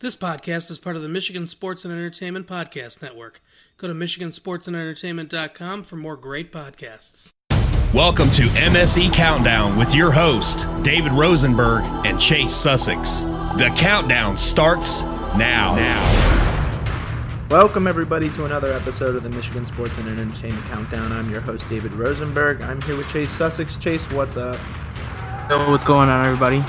This podcast is part of the Michigan Sports and Entertainment Podcast Network. Go to michigansportsandentertainment.com for more great podcasts. Welcome to MSE Countdown with your host, David Rosenberg and Chase Sussex. The countdown starts now. Welcome, everybody, to another episode of the Michigan Sports and Entertainment Countdown. I'm your host, David Rosenberg. I'm here with Chase Sussex. Chase, what's up? So what's going on, everybody?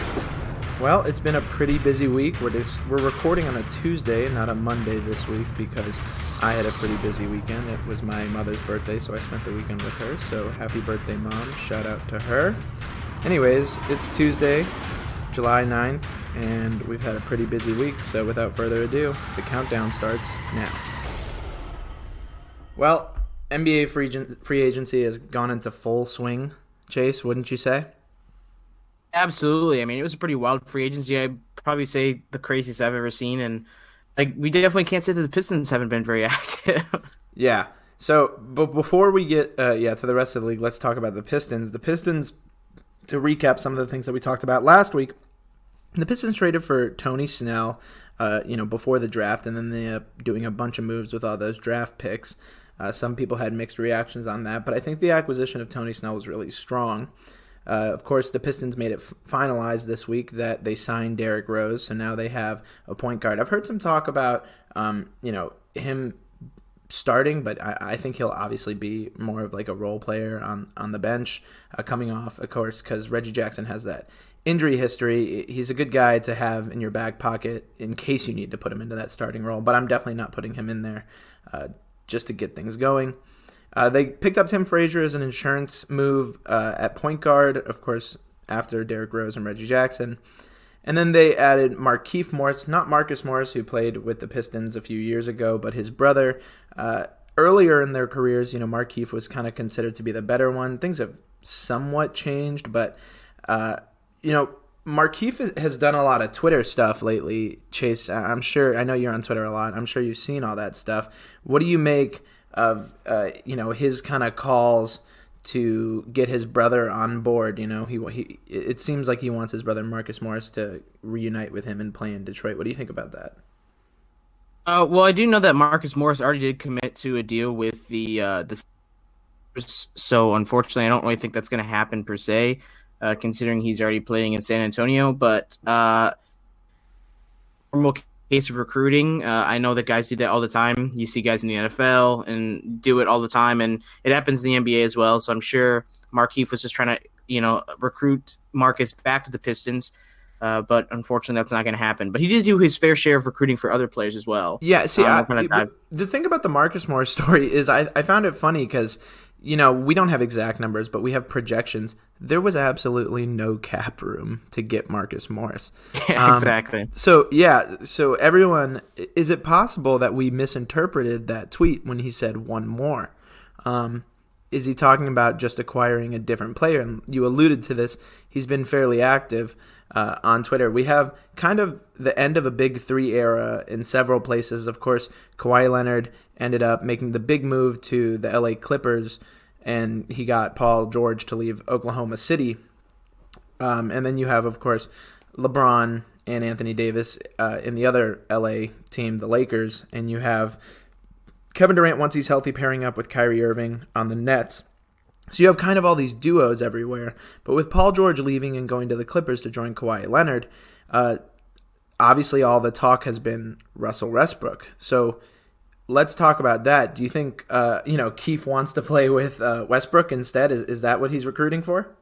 Well, it's been a pretty busy week. We're recording on a Tuesday, not a Monday this week, because I had a pretty busy weekend. It was my mother's birthday, so I spent the weekend with her. So happy birthday, Mom. Shout out to her. Anyways, it's Tuesday, July 9th, and we've had a pretty busy week. So without further ado, the countdown starts now. Well, NBA free agency has gone into full swing, Chase, wouldn't you say? Absolutely. I mean, it was a pretty wild free agency. I'd probably say the craziest I've ever seen. And we definitely can't say that the Pistons haven't been very active. Yeah. So, but before we get to the rest of the league, let's talk about the Pistons. The Pistons, to recap some of the things that we talked about last week, the Pistons traded for Tony Snell, before the draft, and then they ended up doing a bunch of moves with all those draft picks. Some people had mixed reactions on that, but I think the acquisition of Tony Snell was really strong. Of course, the Pistons made it finalized this week that they signed Derrick Rose, so now they have a point guard. I've heard some talk about, him starting, but I think he'll obviously be more of like a role player on the bench, coming off, of course, because Reggie Jackson has that injury history. He's a good guy to have in your back pocket in case you need to put him into that starting role, but I'm definitely not putting him in there just to get things going. They picked up Tim Frazier as an insurance move at point guard, of course, after Derrick Rose and Reggie Jackson. And then they added Markieff Morris, not Marcus Morris, who played with the Pistons a few years ago, but his brother. Earlier in their careers, Markieff was kind of considered to be the better one. Things have somewhat changed, but, Markieff has done a lot of Twitter stuff lately, Chase. I know you're on Twitter a lot. I'm sure you've seen all that stuff. What do you make of his kind of calls to get his brother on board? It seems like he wants his brother Marcus Morris to reunite with him and play in Detroit. What do you think about that? Well, I do know that Marcus Morris already did commit to a deal with the so unfortunately, I don't really think that's going to happen per se, considering he's already playing in San Antonio. But normal case of recruiting, I know that guys do that all the time. You see guys in the NFL and do it all the time, and it happens in the NBA as well. So I'm sure Markieff was just trying to, recruit Marcus back to the Pistons, but unfortunately that's not going to happen. But he did do his fair share of recruiting for other players as well. Yeah, see, the thing about the Marcus Morris story is I found it funny because, we don't have exact numbers, but we have projections. There was absolutely no cap room to get Marcus Morris. Yeah, exactly. So everyone, is it possible that we misinterpreted that tweet when he said one more? Is he talking about just acquiring a different player? And you alluded to this. He's been fairly active on Twitter. We have kind of the end of a big three era in several places. Of course, Kawhi Leonard ended up making the big move to the LA Clippers, and he got Paul George to leave Oklahoma City. And then you have, of course, LeBron and Anthony Davis in the other LA team, the Lakers, and you have Kevin Durant, once he's healthy, pairing up with Kyrie Irving on the Nets. So you have kind of all these duos everywhere. But with Paul George leaving and going to the Clippers to join Kawhi Leonard, obviously all the talk has been Russell Westbrook. So let's talk about that. Do you think, Keith wants to play with Westbrook instead? Is that what he's recruiting for?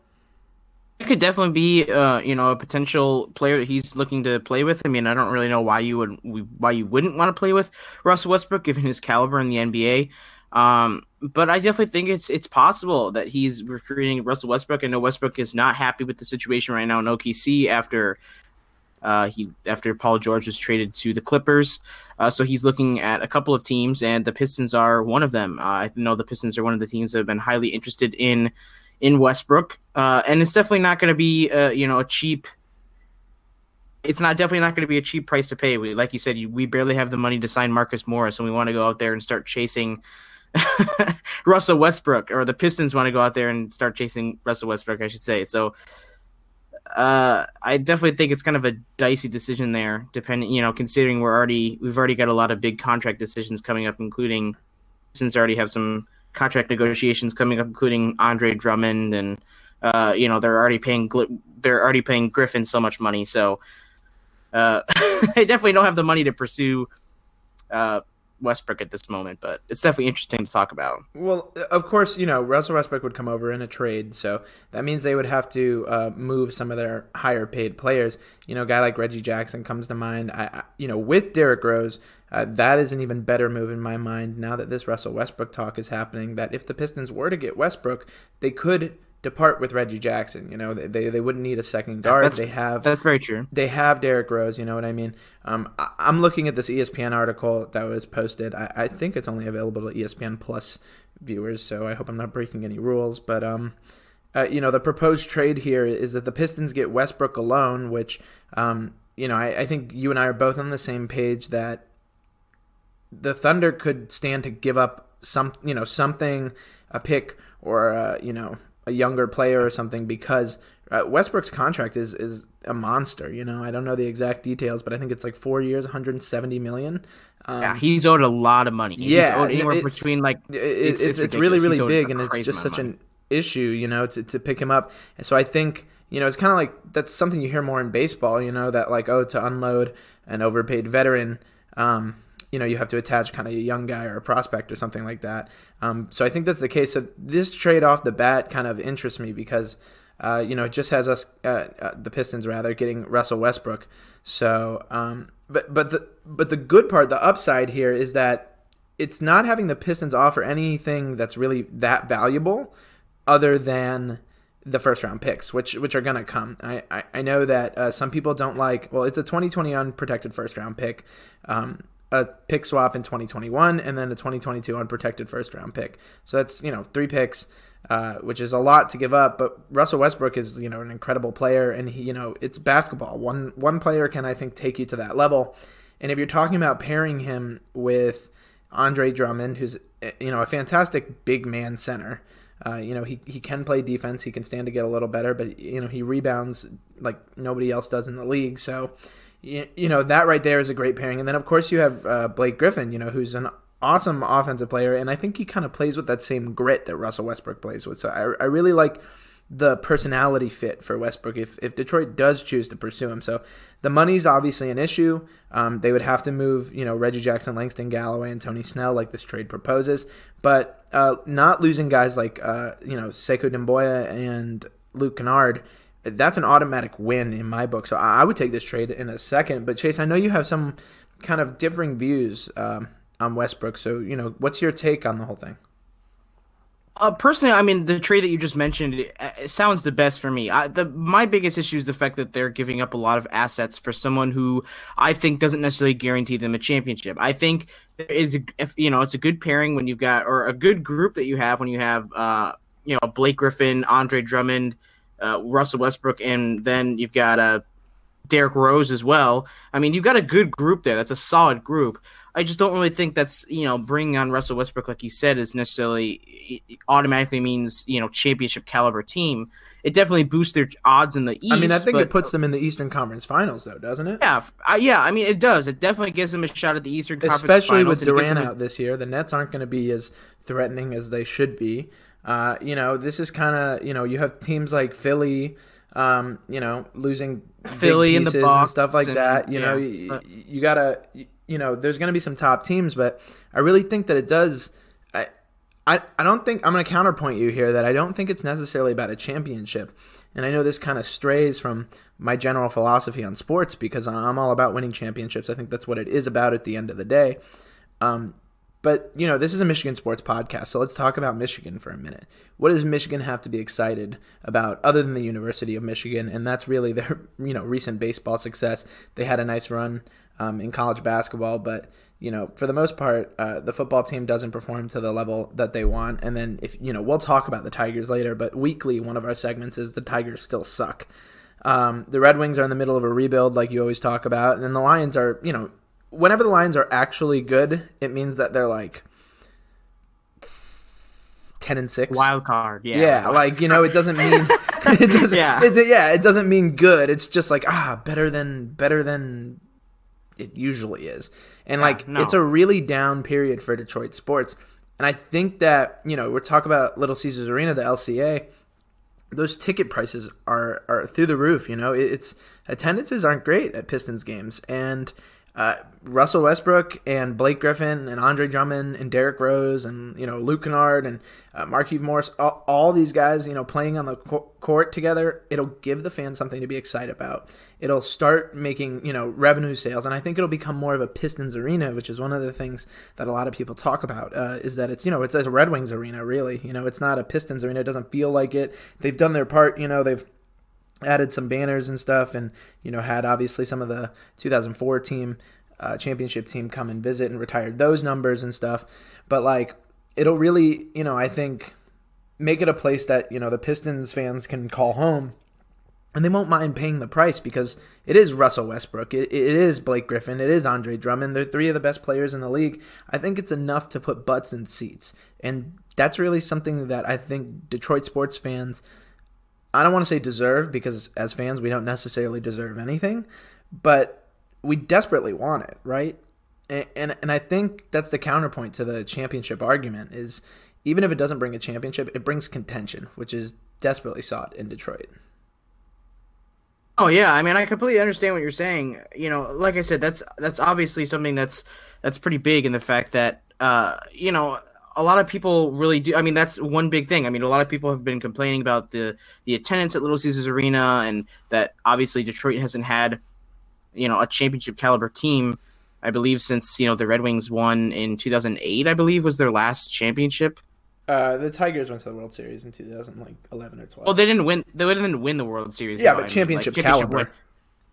It could definitely be, a potential player that he's looking to play with. I mean, I don't really know why you wouldn't want to play with Russell Westbrook given his caliber in the NBA. But I definitely think it's possible that he's recruiting Russell Westbrook. I know Westbrook is not happy with the situation right now in OKC after Paul George was traded to the Clippers. So he's looking at a couple of teams, and the Pistons are one of them. I know the Pistons are one of the teams that have been highly interested in Westbrook. And it's definitely not going to be a cheap. It's definitely not going to be a cheap price to pay. Like you said, we barely have the money to sign Marcus Morris, and we want to go out there and start chasing Russell Westbrook, or the Pistons want to go out there and start chasing Russell Westbrook, I should say. So I definitely think it's kind of a dicey decision there, depending, considering we've already got a lot of big contract decisions coming up, including since I already have some contract negotiations coming up, including Andre Drummond, and they're already paying Griffin so much money, so they definitely don't have the money to pursue Westbrook at this moment, but it's definitely interesting to talk about. Well, of course, Russell Westbrook would come over in a trade, so that means they would have to move some of their higher paid players. A guy like Reggie Jackson comes to mind. With Derrick Rose, that is an even better move in my mind now that this Russell Westbrook talk is happening, that if the Pistons were to get Westbrook, they could depart with Reggie Jackson. They wouldn't need a second guard. That's very true. They have Derrick Rose. You know what I mean? I'm looking at this ESPN article that was posted. I think it's only available to ESPN Plus viewers, so I hope I'm not breaking any rules. But the proposed trade here is that the Pistons get Westbrook alone, which I think you and I are both on the same page that the Thunder could stand to give up something, a pick or a younger player or something, because Westbrook's contract is a monster. I don't know the exact details, but I think it's like 4 years, $170 million. He's owed a lot of money. Yeah, he's owed anywhere between it's really, really big, and it's just such an issue, to pick him up. And so I think it's kind of like that's something you hear more in baseball. That to unload an overpaid veteran. You have to attach kind of a young guy or a prospect or something like that. So I think that's the case. So this trade off the bat kind of interests me because, it just has us, the Pistons rather, getting Russell Westbrook. So, but the good part, the upside here is that it's not having the Pistons offer anything that's really that valuable other than the first round picks, which are going to come. I know that some people don't like, well, it's a 2020 unprotected first round pick. A pick swap in 2021, and then a 2022 unprotected first-round pick. So that's, 3 picks, which is a lot to give up. But Russell Westbrook is, an incredible player, and he, it's basketball. One player can, I think, take you to that level. And if you're talking about pairing him with Andre Drummond, who's, a fantastic big man center, he can play defense. He can stand to get a little better, but, he rebounds like nobody else does in the league. So, that right there is a great pairing. And then, of course, you have Blake Griffin, who's an awesome offensive player. And I think he kind of plays with that same grit that Russell Westbrook plays with. So I really like the personality fit for Westbrook if Detroit does choose to pursue him. So the money's obviously an issue. They would have to move, Reggie Jackson, Langston Galloway, and Tony Snell like this trade proposes. But not losing guys like, Sekou Doumbouya and Luke Kennard, that's an automatic win in my book. So I would take this trade in a second. But Chase, I know you have some kind of differing views on Westbrook. So, what's your take on the whole thing? Personally, I mean, the trade that you just mentioned, it sounds the best for me. My biggest issue is the fact that they're giving up a lot of assets for someone who I think doesn't necessarily guarantee them a championship. I think it's a good pairing when you've got, or a good group that you have when you have, Blake Griffin, Andre Drummond, Russell Westbrook, and then you've got Derrick Rose as well. I mean, you've got a good group there. That's a solid group. I just don't really think that's, bringing on Russell Westbrook, like you said, is necessarily automatically means, championship caliber team. It definitely boosts their odds in the East. I mean, I think it puts them in the Eastern Conference Finals, though, doesn't it? Yeah. I mean, it does. It definitely gives them a shot at the Eastern Conference Especially Finals. with Durant out this year. The Nets aren't going to be as threatening as they should be. This is kind of, you have teams like Philly, losing Philly big and the pieces Bucks and stuff like that. You got to, there's going to be some top teams, but I really think that it does. I don't think, I'm going to counterpoint you here, that I don't think it's necessarily about a championship. And I know this kind of strays from my general philosophy on sports because I'm all about winning championships. I think that's what it is about at the end of the day. But, this is a Michigan sports podcast, so let's talk about Michigan for a minute. What does Michigan have to be excited about other than the University of Michigan? And that's really their, recent baseball success. They had a nice run in college basketball, but, for the most part, the football team doesn't perform to the level that they want. And then, we'll talk about the Tigers later, but weekly, one of our segments is the Tigers still suck. The Red Wings are in the middle of a rebuild, like you always talk about, and then the Lions are, whenever the Lions are actually good, it means that they're like 10-6. Wild card, yeah. Yeah, like, you know, it doesn't mean it doesn't it doesn't mean good. It's just like better than it usually is. And it's a really down period for Detroit sports. And I think that, you know, we're talking about Little Caesars Arena, the LCA. Those ticket prices are through the roof. You know, it's attendances aren't great at Pistons games, and Russell Westbrook and Blake Griffin and Andre Drummond and Derrick Rose and, you know, Luke Kennard and Markieff Morris, all these guys, you know, playing on the court together, it'll give the fans something to be excited about. It'll start making, you know, revenue sales, and I think it'll become more of a Pistons arena, which is one of the things that a lot of people talk about, is that it's, you know, it's a Red Wings arena, really. You know, it's not a Pistons arena. It doesn't feel like it. They've done their part, you know, they've added some banners and stuff, and, you know, had obviously some of the 2004 team, championship team come and visit and retired those numbers and stuff. But, like, it'll really, you know, I think make it a place that, you know, the Pistons fans can call home, and they won't mind paying the price because it is Russell Westbrook, it is Blake Griffin, it is Andre Drummond. They're three of the best players in the league. I think it's enough to put butts in seats, and that's really something that I think Detroit sports fans, I don't want to say deserve, because as fans we don't necessarily deserve anything, but we desperately want it, right? And I think that's the counterpoint to the championship argument, is even if it doesn't bring a championship, it brings contention, which is desperately sought in Detroit. Oh yeah, I mean, I completely understand what you're saying. You know, like I said, that's obviously something that's pretty big in the fact that you know, a lot of people really do. I mean, that's one big thing. I mean, a lot of people have been complaining about the attendance at Little Caesars Arena, and that obviously Detroit hasn't had, you know, a championship caliber team, I believe, since, you know, the Red Wings won in 2008, I believe, was their last championship. The Tigers went to the World Series in 2011 or 12. Well, they didn't win. They didn't win the World Series. Yeah, but championship caliber.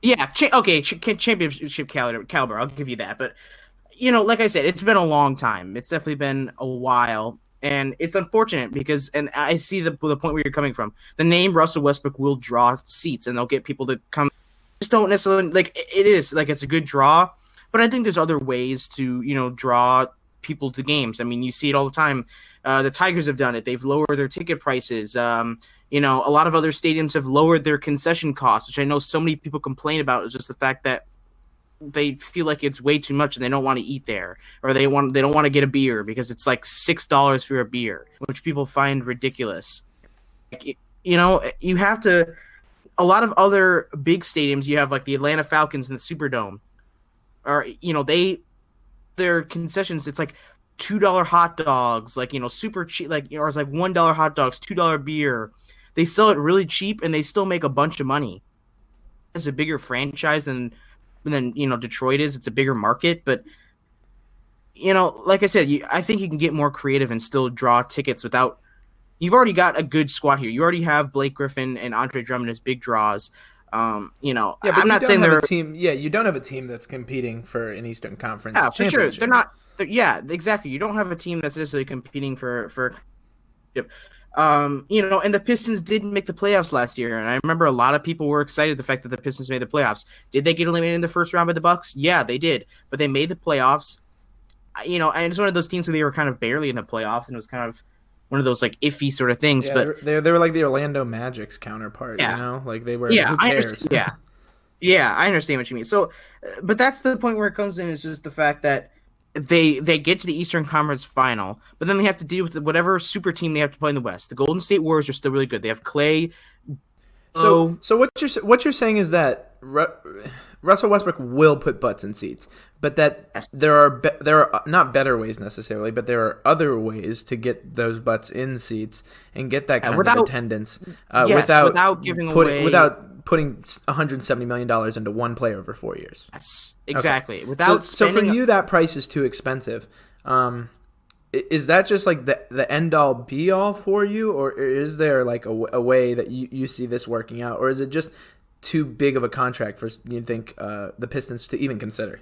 Yeah, championship caliber. I'll give you that. But, you know, like I said, it's been a long time. It's definitely been a while, and it's unfortunate because, and I see the point where you're coming from. The name Russell Westbrook will draw seats, and they'll get people to come. Just don't necessarily like it is like it's a good draw, but I think there's other ways to, you know, draw people to games. I mean, you see it all the time. The Tigers have done it. They've lowered their ticket prices. You know, a lot of other stadiums have lowered their concession costs, which I know so many people complain about. Is just the fact that they feel like it's way too much and they don't want to eat there, or they don't want to get a beer because it's like $6 for a beer, which people find ridiculous. Like, you know, you have to. A lot of other big stadiums, you have like the Atlanta Falcons and the Superdome, or, you know, their concessions, it's like $2 hot dogs, like, you know, super cheap, like, or it's like $1 hot dogs, $2 beer. They sell it really cheap and they still make a bunch of money. It's a bigger franchise than you know, Detroit is. It's a bigger market, but, you know, like I said, I think you can get more creative and still draw tickets without. You've already got a good squad here. You already have Blake Griffin and Andre Drummond as big draws. You know, yeah, but I'm not saying they're a team. Yeah, you don't have a team that's competing for an Eastern Conference. Yeah, for sure. They're not. Yeah, exactly. You don't have a team that's necessarily competing for. You know, and the Pistons didn't make the playoffs last year, and I remember a lot of people were excited the fact that the Pistons made the playoffs. Did they get eliminated in the first round by the Bucks? Yeah, they did, but they made the playoffs. You know, and it's one of those teams where they were kind of barely in the playoffs, and it was kind of one of those like iffy sort of things. Yeah, but they were like the Orlando Magic's counterpart. Yeah. You know, like they were. Yeah, who cares? Yeah, I understand what you mean. So, but that's the point where it comes in, is just the fact that they get to the Eastern Conference Final, but then they have to deal with whatever super team they have to play in the West. The Golden State Warriors are still really good. They have Clay. So what you're saying is that Russell Westbrook will put butts in seats, but that there are not better ways necessarily, but there are other ways to get those butts in seats and get that kind of attendance without putting $170 million into one player over 4 years. Yes, exactly. Okay. Without so for you, that price is too expensive. Is that just like the end all be all for you, or is there like a way that you see this working out, or is it just too big of a contract for you think the Pistons to even consider?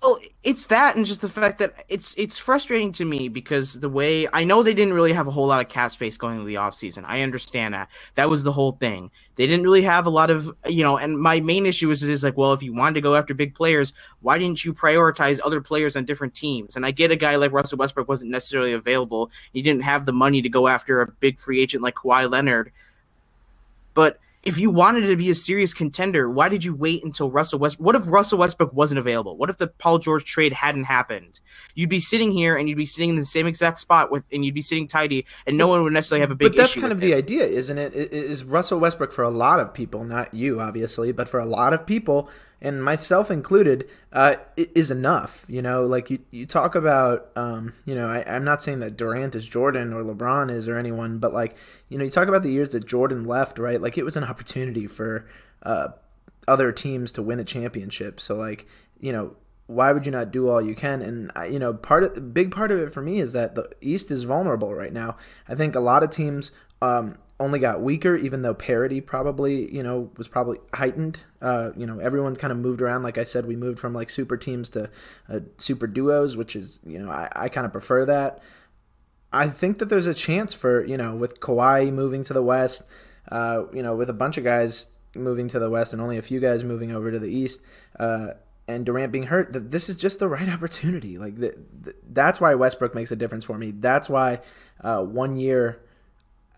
Well, it's that, and just the fact that it's frustrating to me because the way I know they didn't really have a whole lot of cap space going into the offseason. I understand that was the whole thing. They didn't really have a lot of, and my main issue is like, well, if you wanted to go after big players, why didn't you prioritize other players on different teams? And I get a guy like Russell Westbrook wasn't necessarily available. He didn't have the money to go after a big free agent like Kawhi Leonard. But if you wanted to be a serious contender, why did you wait until Russell Westbrook? What if Russell Westbrook wasn't available? What if the Paul George trade hadn't happened? You'd be sitting here and you'd be sitting in the same exact spot and you'd be sitting tidy, and no one would necessarily have a big issue. But that's kind of the idea, isn't it? Is Russell Westbrook, for a lot of people, not you obviously, but for a lot of people, and myself included, is enough. Like you talk about, I'm not saying that Durant is Jordan or LeBron is or anyone, but like, you talk about the years that Jordan left, right? Like it was an opportunity for other teams to win a championship. So like, why would you not do all you can? And big part of it for me is that the East is vulnerable right now. I think a lot of teams only got weaker, even though parity probably, was probably heightened. Everyone's kind of moved around. Like I said, we moved from like super teams to super duos, which is, I kind of prefer that. I think that there's a chance for, with Kawhi moving to the West, with a bunch of guys moving to the West and only a few guys moving over to the East, and Durant being hurt, that this is just the right opportunity. Like that's why Westbrook makes a difference for me. That's why 1 year,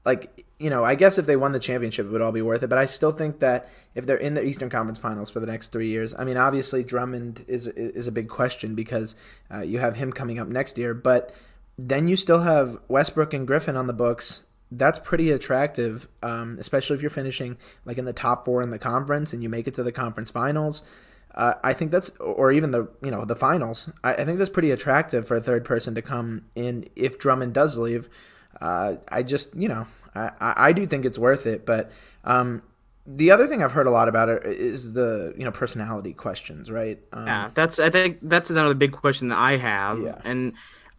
like, I guess if they won the championship, it would all be worth it. But I still think that if they're in the Eastern Conference Finals for the next 3 years, I mean, obviously Drummond is a big question because you have him coming up next year. But then you still have Westbrook and Griffin on the books. That's pretty attractive, especially if you're finishing like in the top 4 in the conference and you make it to the conference finals. I think that's, or even the finals. I think that's pretty attractive for a third person to come in if Drummond does leave. I do think it's worth it, but the other thing I've heard a lot about it is the personality questions, right? I think that's another big question that I have, Yeah. and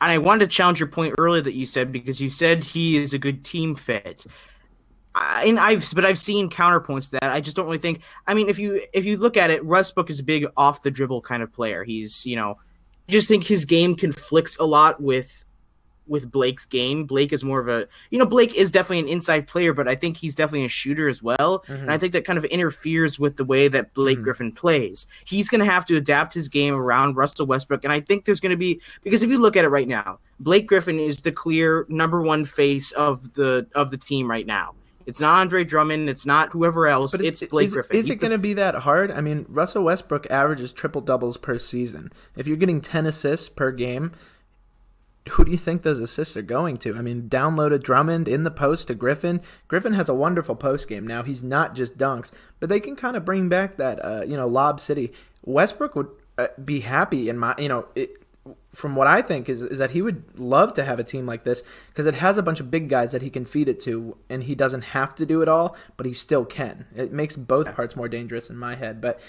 I wanted to challenge your point earlier that you said, because you said he is a good team fit. I've seen counterpoints to that. I just don't really think. I mean, if you look at it, Westbrook is a big off the dribble kind of player. He's I just think his game conflicts a lot with Blake's game. Blake is more of a Blake is definitely an inside player, but I think he's definitely a shooter as well. Mm-hmm. And I think that kind of interferes with the way that Blake Griffin plays. He's going to have to adapt his game around Russell Westbrook, and I think there's going to be, because if you look at it right now, Blake Griffin is the clear number one face of the team right now. It's not Andre Drummond. It's not whoever else. But it's Blake Griffin. Is it going to be that hard? I mean, Russell Westbrook averages triple-doubles per season. If you're getting 10 assists per game, who do you think those assists are going to? I mean, download a Drummond in the post to Griffin. Griffin has a wonderful post game. Now, he's not just dunks, but they can kind of bring back that, Lob City. Westbrook would be happy in from what I think is that he would love to have a team like this because it has a bunch of big guys that he can feed it to, and he doesn't have to do it all, but he still can. It makes both parts more dangerous in my head. But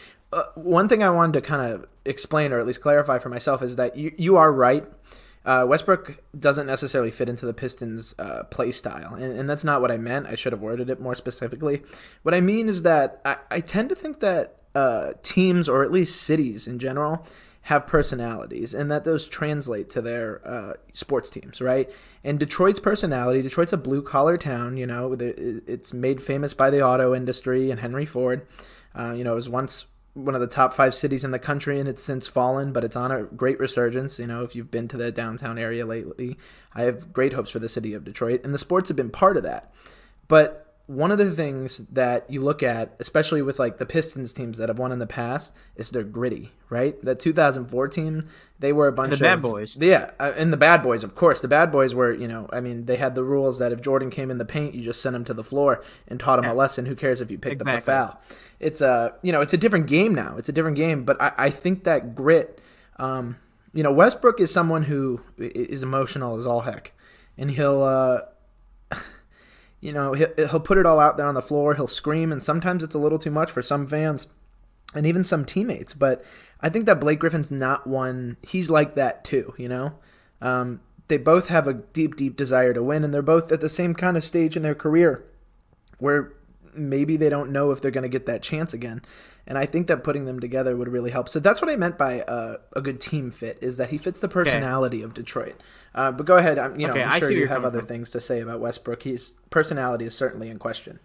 one thing I wanted to kind of explain, or at least clarify for myself, is that you are right. Westbrook doesn't necessarily fit into the Pistons' play style, and that's not what I meant. I should have worded it more specifically. What I mean is that I tend to think that teams, or at least cities in general, have personalities, and that those translate to their sports teams, right? And Detroit's personality, Detroit's a blue-collar town, it's made famous by the auto industry and Henry Ford. It was once one of the top 5 cities in the country, and it's since fallen, but it's on a great resurgence. If you've been to the downtown area lately, I have great hopes for the city of Detroit, and the sports have been part of that. But one of the things that you look at, especially with like the Pistons teams that have won in the past, is they're gritty, right? That 2004 team, they were a bunch of bad boys. Yeah, and the bad boys, of course. The bad boys were, they had the rules that if Jordan came in the paint, you just sent him to the floor and taught him a lesson. Who cares if you picked up a foul? It's it's a different game now. It's a different game, but I think that grit. Westbrook is someone who is emotional as all heck, and he'll put it all out there on the floor. He'll scream, and sometimes it's a little too much for some fans and even some teammates. But I think that Blake Griffin's not one. He's like that too, They both have a deep, deep desire to win, and they're both at the same kind of stage in their career where maybe they don't know if they're going to get that chance again. And I think that putting them together would really help. So that's what I meant by a good team fit, is that he fits the personality of Detroit. But go ahead. I'm sure you have other things to say about Westbrook. His personality is certainly in question.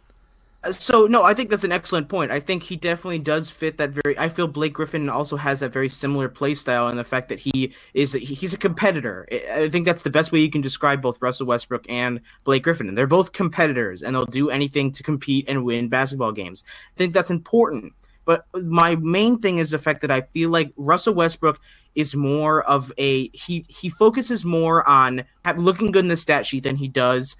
So, no, I think that's an excellent point. I think he definitely does fit that I feel Blake Griffin also has that very similar play style, and the fact that he's a competitor. I think that's the best way you can describe both Russell Westbrook and Blake Griffin. And they're both competitors, and they'll do anything to compete and win basketball games. I think that's important. But my main thing is the fact that I feel like Russell Westbrook is more of he focuses more on looking good in the stat sheet than he does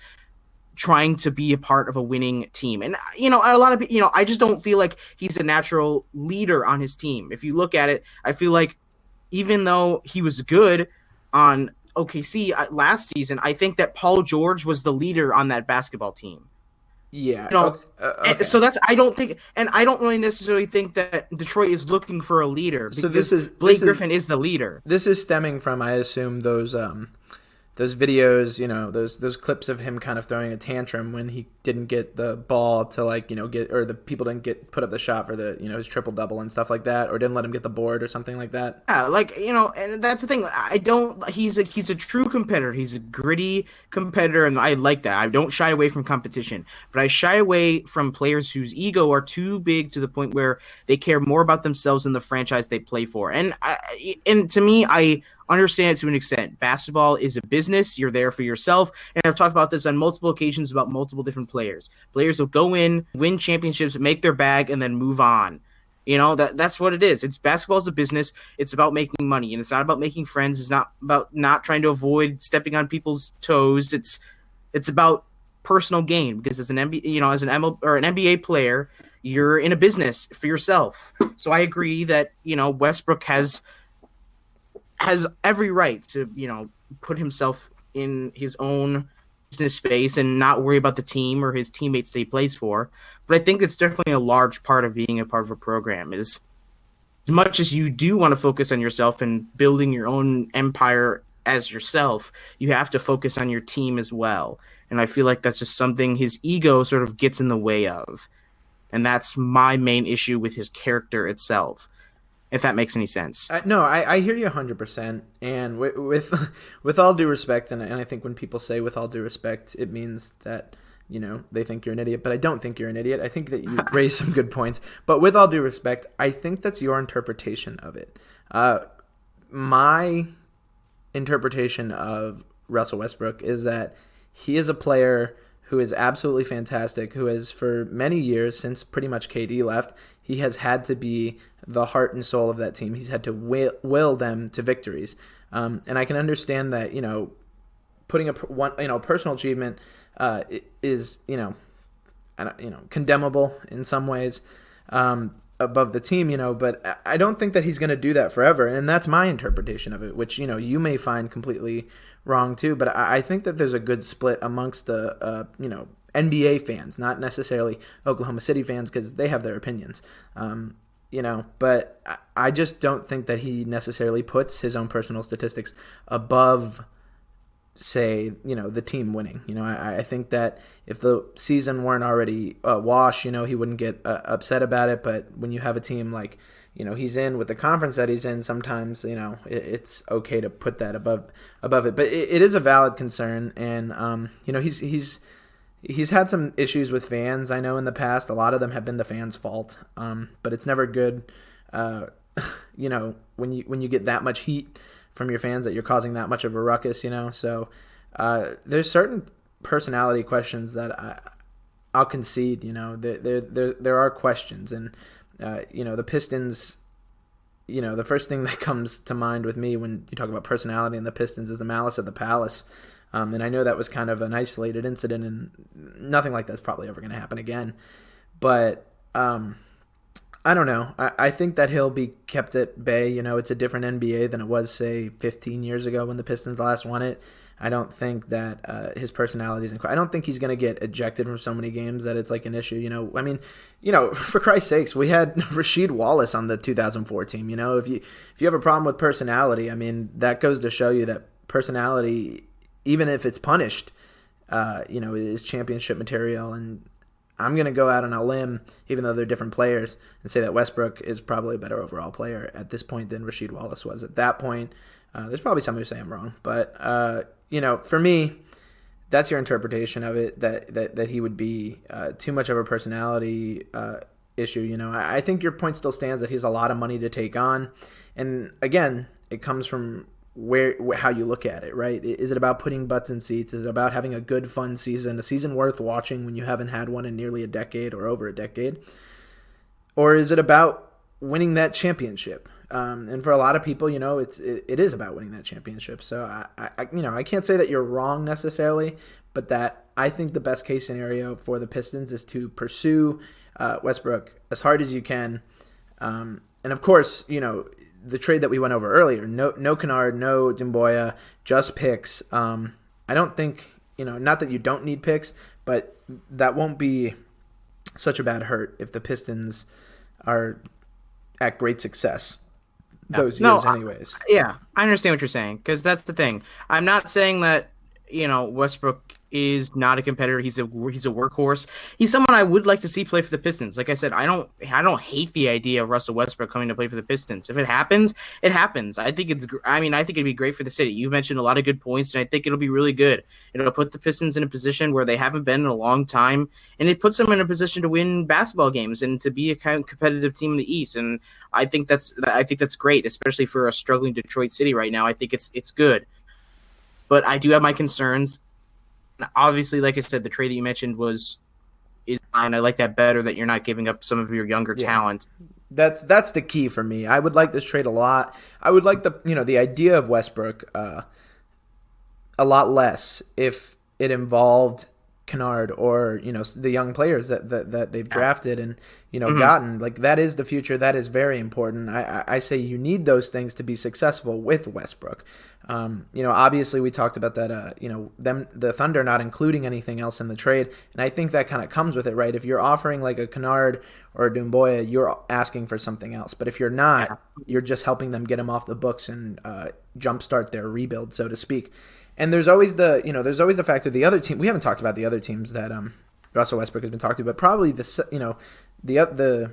trying to be a part of a winning team. And, a lot of, I just don't feel like he's a natural leader on his team. If you look at it, I feel like even though he was good on OKC last season, I think that Paul George was the leader on that basketball team. Yeah. Okay. So I don't really necessarily think that Detroit is looking for a leader. So Blake Griffin is the leader. This is stemming from, I assume, those videos, those clips of him kind of throwing a tantrum when he didn't get the ball to get, or the people didn't put up the shot for the, his triple double and stuff like that, or didn't let him get the board or something like that. Yeah, and that's the thing. He's a true competitor. He's a gritty competitor, and I like that. I don't shy away from competition, but I shy away from players whose ego are too big to the point where they care more about themselves than the franchise they play for. And to me, I understand it to an extent. Basketball is a business. You're there for yourself. And I've talked about this on multiple occasions about multiple different players. Players will go in, win championships, make their bag, and then move on. That's what it is. Basketball is a business. It's about making money, and it's not about making friends. It's not about not trying to avoid stepping on people's toes. It's about personal gain, because as an NBA player, you're in a business for yourself. So I agree that, Westbrook has every right to, put himself in his own business space and not worry about the team or his teammates that he plays for. But I think it's definitely a large part of being a part of a program, is as much as you do want to focus on yourself and building your own empire as yourself, you have to focus on your team as well. And I feel like that's just something his ego sort of gets in the way of. And that's my main issue with his character itself, if that makes any sense. No, I hear you 100%. And with all due respect, and I think when people say with all due respect, it means that, they think you're an idiot. But I don't think you're an idiot. I think that you raise some good points. But with all due respect, I think that's your interpretation of it. My interpretation of Russell Westbrook is that he is a player who is absolutely fantastic, who has for many years, since pretty much KD left, he has had to be the heart and soul of that team. He's had to will them to victories. And I can understand that, putting a personal achievement is, condemnable in some ways above the team, but I don't think that he's going to do that forever. And that's my interpretation of it, which, you may find completely wrong too, but I think that there's a good split amongst the, NBA fans, not necessarily Oklahoma City fans, because they have their opinions. But I just don't think that he necessarily puts his own personal statistics above, say, the team winning. I think that if the season weren't already wash, he wouldn't get upset about it. But when you have a team like, he's in with the conference that he's in, sometimes, it's okay to put that above it. But it is a valid concern. And, he's had some issues with fans, I know, in the past. A lot of them have been the fans' fault. But it's never good, when you get that much heat from your fans that you're causing that much of a ruckus, So there's certain personality questions that I'll concede, there are questions. And, the Pistons, the first thing that comes to mind with me when you talk about personality in the Pistons is the Malice at the Palace. And I know that was kind of an isolated incident, and nothing like that's probably ever going to happen again. But I don't know. I think that he'll be kept at bay. It's a different NBA than it was, say, 15 years ago when the Pistons last won it. I don't think that his personality is I don't think he's going to get ejected from so many games that it's like an issue. For Christ's sakes, we had Rasheed Wallace on the 2004 team. If you have a problem with personality, that goes to show you that personality, even if it's punished, is championship material. And I'm going to go out on a limb, even though they're different players, and say that Westbrook is probably a better overall player at this point than Rasheed Wallace was at that point. There's probably some who say I'm wrong, but for me, that's your interpretation of it. That he would be too much of a personality issue. I think your point still stands that he's a lot of money to take on, and again, it comes from how you look at it, right? Is it about putting butts in seats? Is it about having a good, fun season, a season worth watching when you haven't had one in nearly a decade or over a decade? Or is it about winning that championship? And for a lot of people, it is about winning that championship. So I can't say that you're wrong necessarily, but that I think the best case scenario for the Pistons is to pursue Westbrook as hard as you can. And of course, the trade that we went over earlier, no Kennard, no Doumbouya, just picks. I don't think, not that you don't need picks, but that won't be such a bad hurt if the Pistons are at great success those years anyways. I understand what you're saying, because that's the thing. I'm not saying that, Westbrook is not a competitor. He's a workhorse. He's someone I would like to see play for the Pistons. Like I said, I don't hate the idea of Russell Westbrook coming to play for the Pistons. If it happens, it happens. I think it'd be great for the city. You've mentioned a lot of good points, and I think it'll be really good. It'll put the Pistons in a position where they haven't been in a long time, and it puts them in a position to win basketball games and to be a kind of competitive team in the East. And I think that's great, especially for a struggling Detroit City right now. I think it's good. But I do have my concerns. Obviously, like I said, the trade that you mentioned is fine. I like that better, that you're not giving up some of your younger talent. That's the key for me. I would like this trade a lot. I would like the idea of Westbrook a lot less if it involved Kennard or the young players that they've drafted and gotten. Like, that is the future. That is very important. I say you need those things to be successful with Westbrook. Obviously we talked about that. The Thunder not including anything else in the trade, and I think that kind of comes with it, right? If you're offering like a Kennard or a Doumbouya, you're asking for something else. But if you're not, you're just helping them get him off the books and jumpstart their rebuild, so to speak. And there's always the fact of the other team. We haven't talked about the other teams that Russell Westbrook has been talked to, but probably the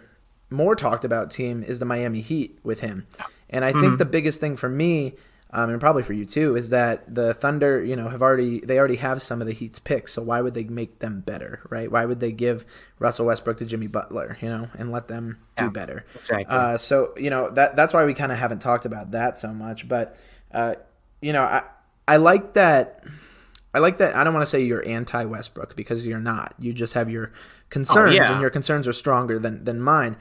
more talked about team is the Miami Heat with him. And I think the biggest thing for me, and probably for you too, is that the Thunder, they already have some of the Heat's picks. So why would they make them better, right? Why would they give Russell Westbrook to Jimmy Butler, and let them do better? Exactly. So that's why we kind of haven't talked about that so much. But I like that. I don't want to say you're anti-Westbrook, because you're not. You just have your concerns, and your concerns are stronger than mine.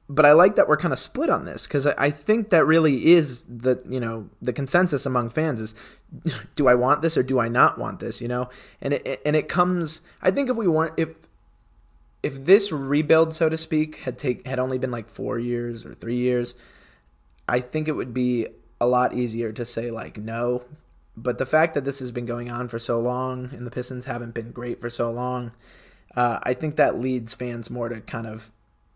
But I like that we're kind of split on this, because I think that really is the consensus among fans is, do I want this or do I not want this? And it comes. I think if this rebuild, so to speak, had only been like 4 years or 3 years, I think it would be a lot easier to say like no. But the fact that this has been going on for so long and the Pistons haven't been great for so long, I think that leads fans more to kind of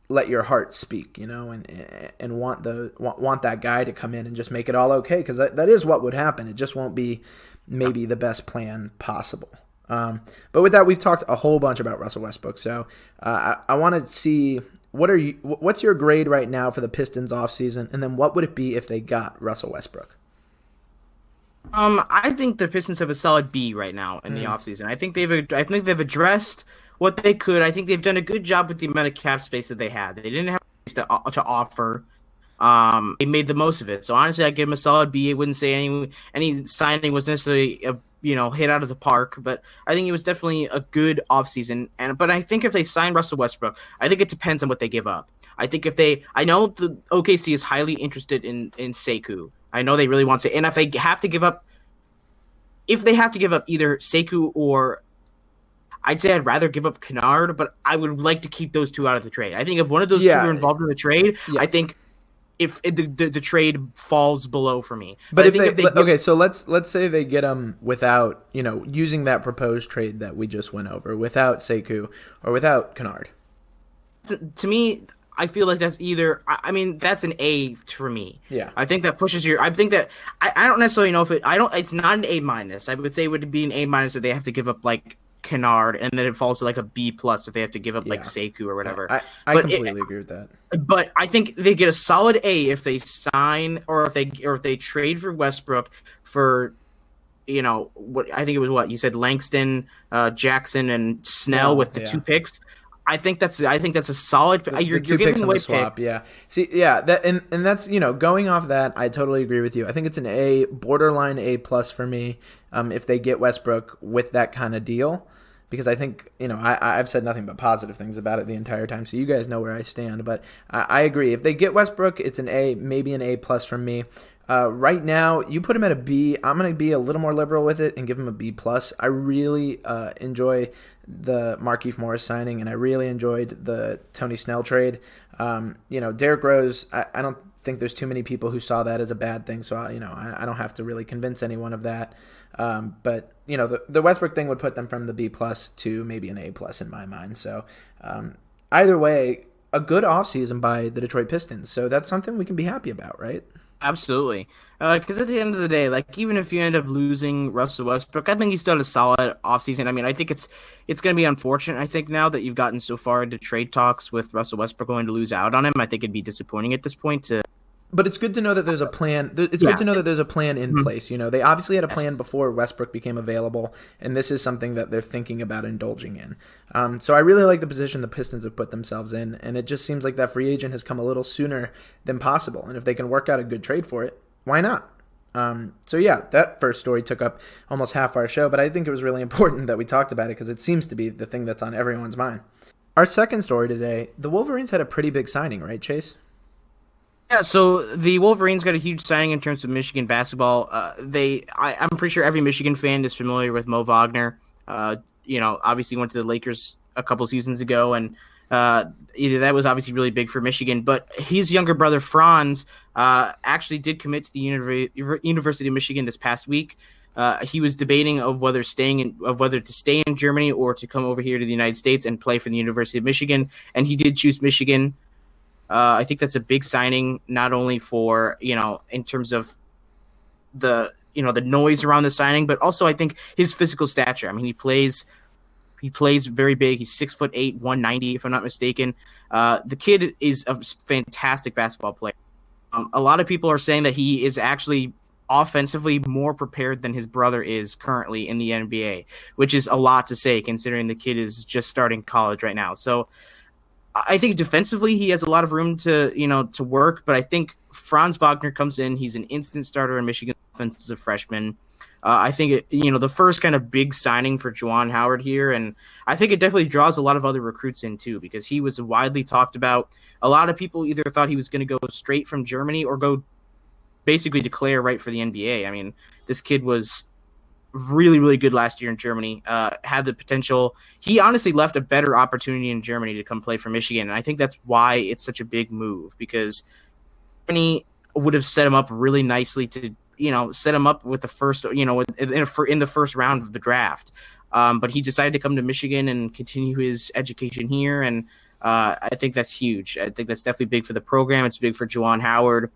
let your heart speak, and want that guy to come in and just make it all okay, because that is what would happen. It just won't be maybe the best plan possible. But with that, we've talked a whole bunch about Russell Westbrook. So I want to see what's your grade right now for the Pistons offseason, and then what would it be if they got Russell Westbrook? I think the Pistons have a solid B right now in the offseason. I think they've addressed what they could. I think they've done a good job with the amount of cap space that they had. They didn't have to offer. They made the most of it. So honestly, I give them a solid B. I wouldn't say any signing was necessarily a hit out of the park, but I think it was definitely a good offseason. But I think if they sign Russell Westbrook, I think it depends on what they give up. I think I know the OKC is highly interested in Sekou. I know they really want to, and if they have to give up either Sekou or, I'd say I'd rather give up Kennard, but I would like to keep those two out of the trade. I think if one of those two are involved in the trade, I think if the trade falls below for me. But so let's say they get them without using that proposed trade that we just went over, without Sekou or without Kennard. To me, I feel like that's that's an A for me. Yeah. I think that pushes I don't necessarily know if it's not an A-. I would say it would be an A- if they have to give up like Kennard, and then it falls to like a B plus if they have to give up like Sekou or whatever. I completely agree with that. But I think they get a solid A if they sign or if they trade for Westbrook for, what I think it was what you said, Langston, Jackson, and Snell with the 2 picks. I think that's a solid. You're giving away swap, yeah. See, yeah, that and that's going off that, I totally agree with you. I think it's an A, borderline A plus for me, if they get Westbrook with that kind of deal, because I think I've said nothing but positive things about it the entire time, so you guys know where I stand. But I agree. If they get Westbrook, it's an A, maybe an A plus from me. Right now, you put him at a B. I'm going to be a little more liberal with it and give him a B plus. I really enjoy the Markieff Morris signing, and I really enjoyed the Tony Snell trade. Derrick Rose, I don't think there's too many people who saw that as a bad thing, so I don't have to really convince anyone of that. But the Westbrook thing would put them from the B plus to maybe an A plus in my mind. So either way, a good offseason by the Detroit Pistons. So that's something we can be happy about, right? Absolutely. Because at the end of the day, like, even if you end up losing Russell Westbrook, I think he's done a solid offseason. I mean, I think it's going to be unfortunate, I think, now that you've gotten so far into trade talks with Russell Westbrook going to lose out on him. I think it'd be disappointing at this point to... But it's good to know that there's a plan. It's good to know that there's a plan in place. They obviously had a plan before Westbrook became available, and this is something that they're thinking about indulging in. So I really like the position the Pistons have put themselves in, and it just seems like that free agent has come a little sooner than possible. And if they can work out a good trade for it, why not? So yeah, that first story took up almost half our show, but I think it was really important that we talked about it because it seems to be the thing that's on everyone's mind. Our second story today, the Wolverines had a pretty big signing, right, Chase? Yeah, so the Wolverines got a huge signing in terms of Michigan basketball. I'm pretty sure every Michigan fan is familiar with Mo Wagner. Obviously went to the Lakers a couple seasons ago, and either that was obviously really big for Michigan. But his younger brother Franz actually did commit to the University of Michigan this past week. He was debating of whether to stay in Germany or to come over here to the United States and play for the University of Michigan, and he did choose Michigan. I think that's a big signing, not only for, in terms of the noise around the signing, but also I think his physical stature. I mean, he plays very big. He's 6'8", 190, if I'm not mistaken. The kid is a fantastic basketball player. A lot of people are saying that he is actually offensively more prepared than his brother is currently in the NBA, which is a lot to say considering the kid is just starting college right now. So I think defensively he has a lot of room to work, but I think Franz Wagner comes in. He's an instant starter in Michigan offense as a freshman. I think the first kind of big signing for Juwan Howard here, and I think it definitely draws a lot of other recruits in too, because he was widely talked about. A lot of people either thought he was going to go straight from Germany or go basically declare right for the NBA. I mean, this kid was really, really good last year in Germany, had the potential. He honestly left a better opportunity in Germany to come play for Michigan, and I think that's why it's such a big move, because Germany would have set him up really nicely to, set him up with the first, in the first round of the draft. But he decided to come to Michigan and continue his education here, and I think that's huge. I think that's definitely big for the program. It's big for Juwan Howard.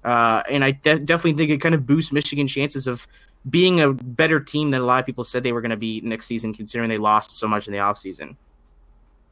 And I definitely think it kind of boosts Michigan's chances of being a better team than a lot of people said they were going to be next season, considering they lost so much in the offseason.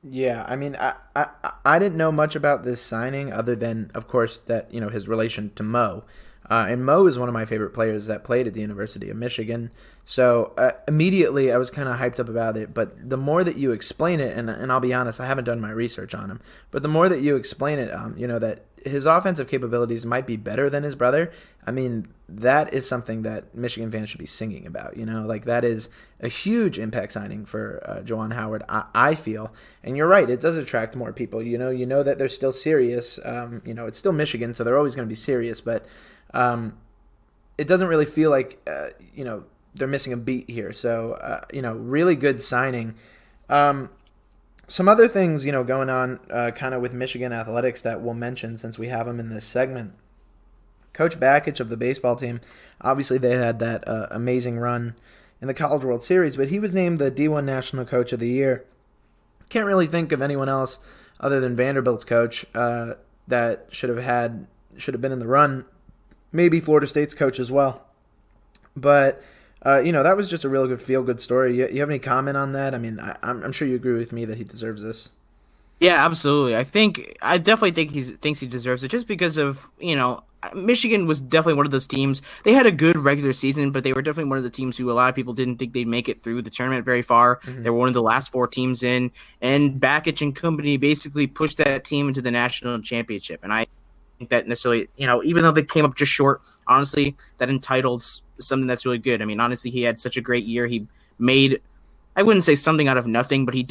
Yeah, I mean, I didn't know much about this signing other than, of course, that his relation to Mo. And Mo is one of my favorite players that played at the University of Michigan. So immediately I was kind of hyped up about it. But the more that you explain it, and I'll be honest, I haven't done my research on him, but the more that you explain it, that his offensive capabilities might be better than his brother. I mean, that is something that Michigan fans should be singing about. That is a huge impact signing for Juwan Howard, I feel. And you're right, it does attract more people. You know that they're still serious. It's still Michigan, so they're always going to be serious. But it doesn't really feel like, they're missing a beat here. So, really good signing. Some other things, going on kind of with Michigan athletics that we'll mention since we have them in this segment. Coach Bakich of the baseball team, obviously they had that amazing run in the College World Series, but he was named the D1 National Coach of the Year. Can't really think of anyone else other than Vanderbilt's coach that should have been in the run. Maybe Florida State's coach as well. But That was just a real good feel-good story. You have any comment on that? I mean, I'm sure you agree with me that he deserves this. Yeah, absolutely. I definitely think thinks he deserves it just because of, Michigan was definitely one of those teams. They had a good regular season, but they were definitely one of the teams who a lot of people didn't think they'd make it through the tournament very far. Mm-hmm. They were one of the last 4 teams in, and Bakic and company basically pushed that team into the national championship. And I think that necessarily, even though they came up just short, honestly, that entitles something that's really good. I mean, honestly, he had such a great year. He made, I wouldn't say something out of nothing, but he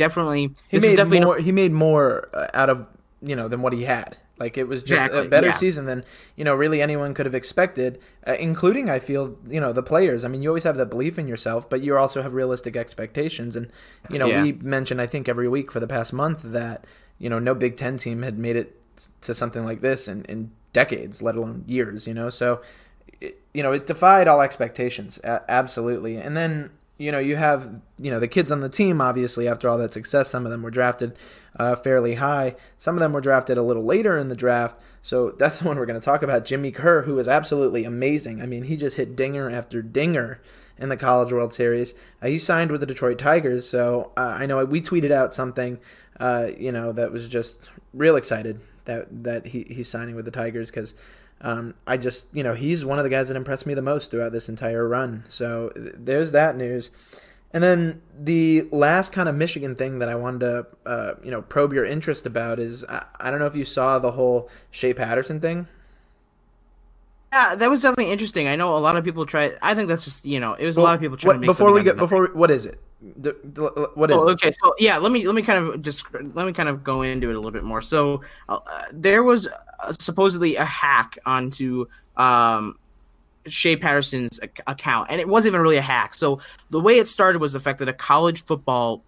made more out of than what he had. Like, it was just a better season than really anyone could have expected, including, I feel, the players. I mean, you always have that belief in yourself, but you also have realistic expectations. And we mentioned, I think, every week for the past month that no Big Ten team had made it to something like this in decades, let alone years. So it defied all expectations, absolutely. And then you have, the kids on the team, obviously, after all that success, some of them were drafted fairly high. Some of them were drafted a little later in the draft. So that's the one we're going to talk about, Jimmy Kerr, who is absolutely amazing. I mean, he just hit dinger after dinger in the College World Series. He signed with the Detroit Tigers. So I know we tweeted out something, that was just real excited that he's signing with the Tigers because I just, he's one of the guys that impressed me the most throughout this entire run. So there's that news. And then the last kind of Michigan thing that I wanted to, probe your interest about is, I don't know if you saw the whole Shea Patterson thing. Yeah, that was definitely interesting. I know a lot of people try. I think that's just, it was a lot of people trying to make what is it? What is it? Okay, so yeah, let me kind of go into it a little bit more. So there was supposedly a hack onto Shea Patterson's account, and it wasn't even really a hack. So the way it started was the fact that a college football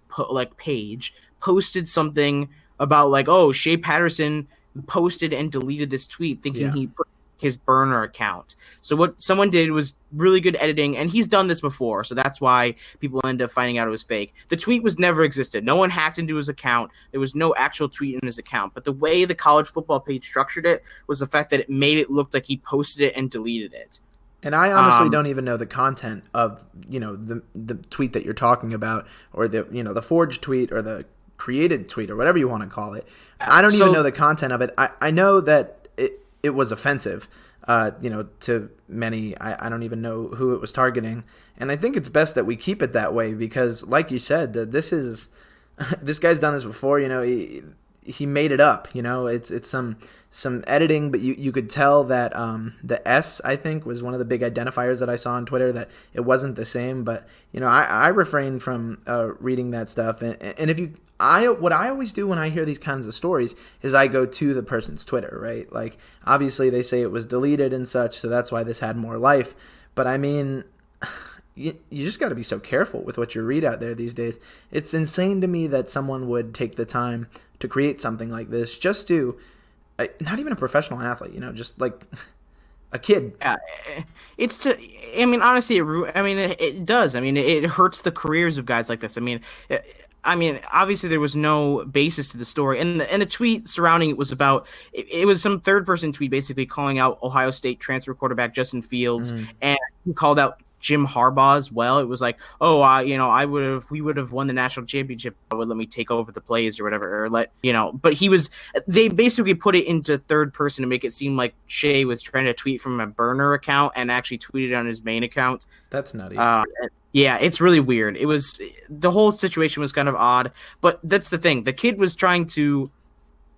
page posted something about Shea Patterson posted and deleted this tweet thinking he put his burner account. So what someone did was really good editing, and he's done this before, so that's why people end up finding out it was fake. The tweet was never existed. No one hacked into his account. There was no actual tweet in his account, but the way the college football page structured it was the fact that it made it look like he posted it and deleted it. And I honestly don't even know the content of, the tweet that you're talking about, or the forged tweet or the created tweet or whatever you want to call it. I don't even know the content of it. I know that it was offensive, to many. I don't even know who it was targeting. And I think it's best that we keep it that way because, like you said, this guy's done this before. He made it up. It's some editing, but you could tell that the S, I think, was one of the big identifiers that I saw on Twitter, that it wasn't the same. But I refrain from reading that stuff. And what I always do when I hear these kinds of stories is I go to the person's Twitter, right? Like, obviously they say it was deleted and such, so that's why this had more life. But I mean, you just got to be so careful with what you read out there these days. It's insane to me that someone would take the time to create something like this just to, not even a professional athlete, just like a kid. Yeah, honestly, it does. I mean, it hurts the careers of guys like this. I mean, obviously there was no basis to the story, and the tweet surrounding it was about it was some third person tweet basically calling out Ohio State transfer quarterback Justin Fields, and he called out Jim Harbaugh as well. It was like, we would have won the national championship. Would let me take over the plays or whatever, or but they basically put it into third person to make it seem like Shea was trying to tweet from a burner account and actually tweeted on his main account. That's nutty. Yeah, it's really weird. The whole situation was kind of odd, but that's the thing. The kid was trying to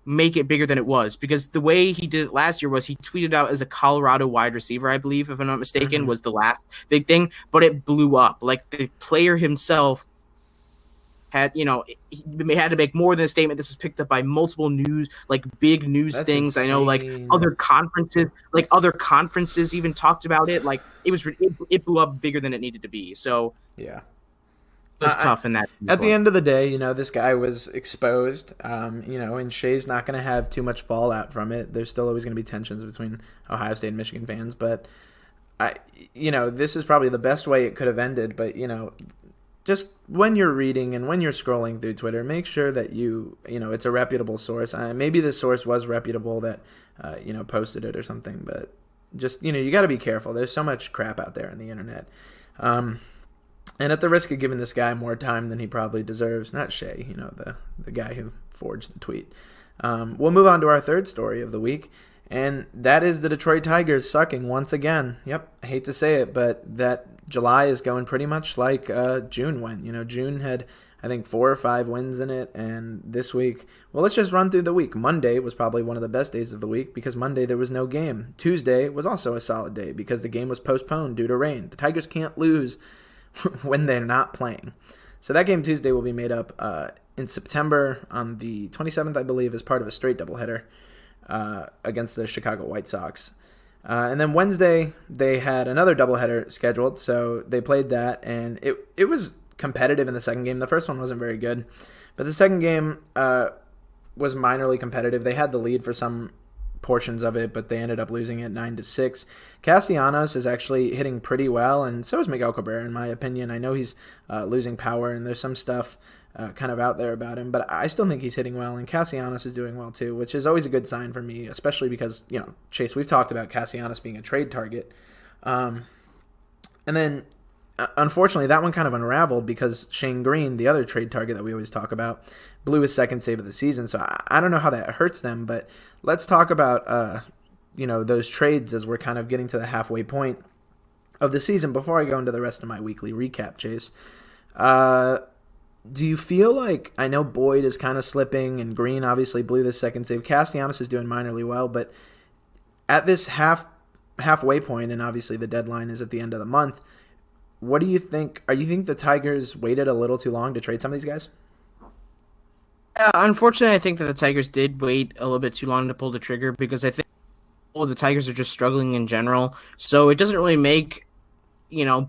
make it bigger than it was, because the way he did it last year was he tweeted out as a Colorado wide receiver, I believe, if I'm not mistaken, was the last big thing, but it blew up. Like, the player himself had, he had to make more than a statement. This was picked up by multiple big news That's things. insane. I know, other conferences even talked about it. Like, it blew up bigger than it needed to be. So yeah. It was tough in that. At the end of the day, this guy was exposed, and Shea's not going to have too much fallout from it. There's still always going to be tensions between Ohio State and Michigan fans, but this is probably the best way it could have ended. But, just when you're reading and when you're scrolling through Twitter, make sure that it's a reputable source. Maybe the source was reputable that, posted it or something, but just, you got to be careful. There's so much crap out there on the internet. And at the risk of giving this guy more time than he probably deserves, not Shea, the guy who forged the tweet, we'll move on to our third story of the week, and that is the Detroit Tigers sucking once again. Yep, I hate to say it, but that July is going pretty much like June went. June had, I think, 4 or 5 wins in it, and this week, well, let's just run through the week. Monday was probably one of the best days of the week because Monday there was no game. Tuesday was also a solid day because the game was postponed due to rain. The Tigers can't lose when they're not playing. So that game Tuesday will be made up in September on the 27th, I believe, as part of a straight doubleheader against the Chicago White Sox. And then Wednesday, they had another doubleheader scheduled, so they played that, and it was competitive in the second game. The first one wasn't very good, but the second game was minorly competitive. They had the lead for some portions of it, but they ended up losing it 9-6. Castellanos is actually hitting pretty well, and so is Miguel Cabrera, in my opinion. I know he's losing power, and there's some stuff kind of out there about him, but I still think he's hitting well, and Castellanos is doing well too, which is always a good sign for me, especially because, Chase, we've talked about Castellanos being a trade target. And then, unfortunately, that one kind of unraveled because Shane Green, the other trade target that we always talk about, blew his second save of the season, so I don't know how that hurts them, but let's talk about, those trades as we're kind of getting to the halfway point of the season before I go into the rest of my weekly recap, Chase. Do you feel like, I know Boyd is kind of slipping, and Green obviously blew this second save. Castellanos is doing minorly well, but at this halfway point, and obviously the deadline is at the end of the month, what do you think? You think the Tigers waited a little too long to trade some of these guys? Unfortunately, I think that the Tigers did wait a little bit too long to pull the trigger because I think the Tigers are just struggling in general. So it doesn't really make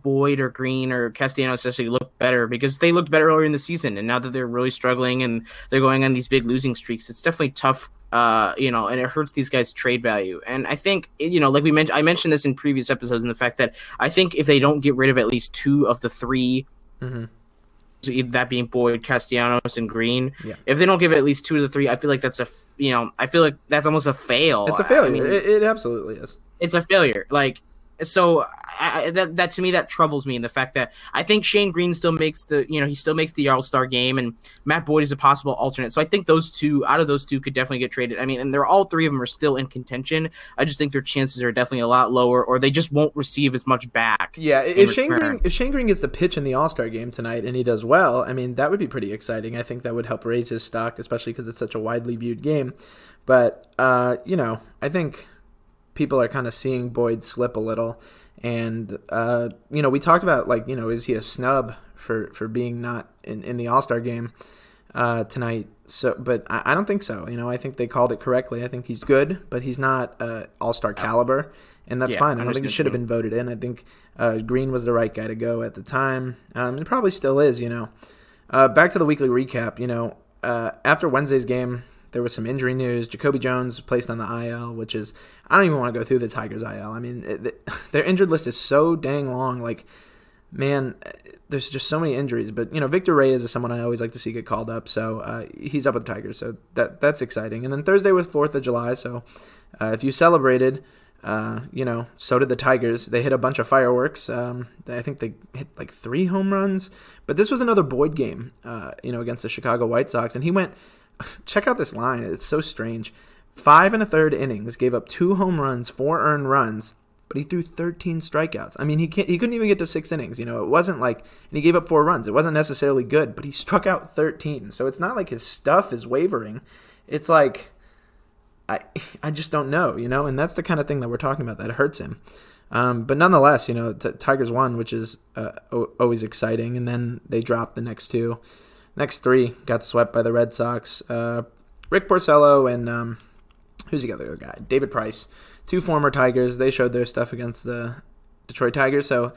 Boyd or Green or Castellanos necessarily look better because they looked better earlier in the season, and now that they're really struggling and they're going on these big losing streaks, it's definitely tough. And it hurts these guys' trade value. And I think, like I mentioned this in previous episodes, in the fact that I think if they don't get rid of at least 2 of the 3, that being Boyd, Castellanos, and Green, if they don't give at least 2 of the 3, I feel like that's almost a fail. It's a failure. It absolutely is. It's a failure. So that to me, that troubles me in the fact that I think Shane Green still makes the All-Star game, and Matt Boyd is a possible alternate. So I think out of those two could definitely get traded. I mean, and all 3 of them are still in contention. I just think their chances are definitely a lot lower, or they just won't receive as much back. Yeah, if Shane Green gets the pitch in the All-Star game tonight and he does well, I mean, that would be pretty exciting. I think that would help raise his stock, especially because it's such a widely viewed game. But I think people are kind of seeing Boyd slip a little, and we talked about is he a snub for being not in the All-Star game tonight? So, but I don't think so. I think they called it correctly. I think he's good, but he's not All-Star caliber, and that's fine. I don't think he should have been voted in. I think Green was the right guy to go at the time, and probably still is. Back to the weekly recap. After Wednesday's game, there was some injury news. Jacoby Jones placed on the IL, which is, I don't even want to go through the Tigers IL. I mean, their injured list is so dang long. Man, there's just so many injuries. But, Victor Reyes is someone I always like to see get called up. So he's up with the Tigers. So that's exciting. And then Thursday was 4th of July. So if you celebrated, so did the Tigers. They hit a bunch of fireworks. I think they hit 3 home runs. But this was another Boyd game, against the Chicago White Sox. And he went... Check out this line. It's so strange. 5 1/3 innings, gave up 2 home runs, 4 earned runs, but he threw 13 strikeouts. I mean, he couldn't even get to 6 innings. It wasn't and he gave up 4 runs. It wasn't necessarily good, but he struck out 13. So it's not like his stuff is wavering. It's I just don't know, and that's the kind of thing that we're talking about that hurts him. But nonetheless, Tigers won, which is always exciting, and then they dropped the next 2. Next 3 got swept by the Red Sox. Rick Porcello and who's the other guy? David Price, 2 former Tigers. They showed their stuff against the Detroit Tigers. So,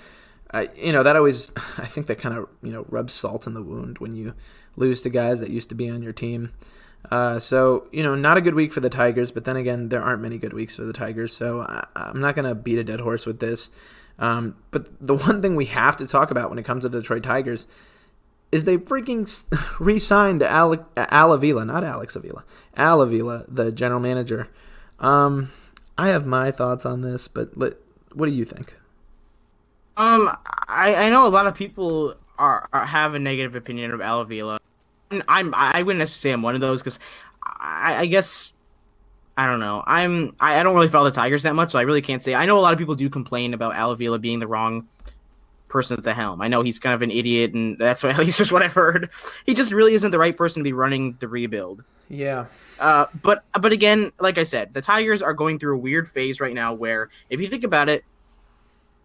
that always, I think that kind of, rubs salt in the wound when you lose to guys that used to be on your team. So, not a good week for the Tigers. But then again, there aren't many good weeks for the Tigers. So I'm not going to beat a dead horse with this. But the one thing we have to talk about when it comes to the Detroit Tigers is they freaking re-signed Al Avila, not Alex Avila, Al Avila, the general manager. I have my thoughts on this, but what do you think? I know a lot of people have a negative opinion of Al Avila. I wouldn't necessarily say I'm one of those because I guess I don't know. I don't really follow the Tigers that much, so I really can't say. I know a lot of people do complain about Al Avila being the wrong person at the helm. I know he's kind of an idiot, and that's what, at least is what I've heard. He just really isn't the right person to be running the rebuild. Yeah. But again, like I said, the Tigers are going through a weird phase right now where, if you think about it,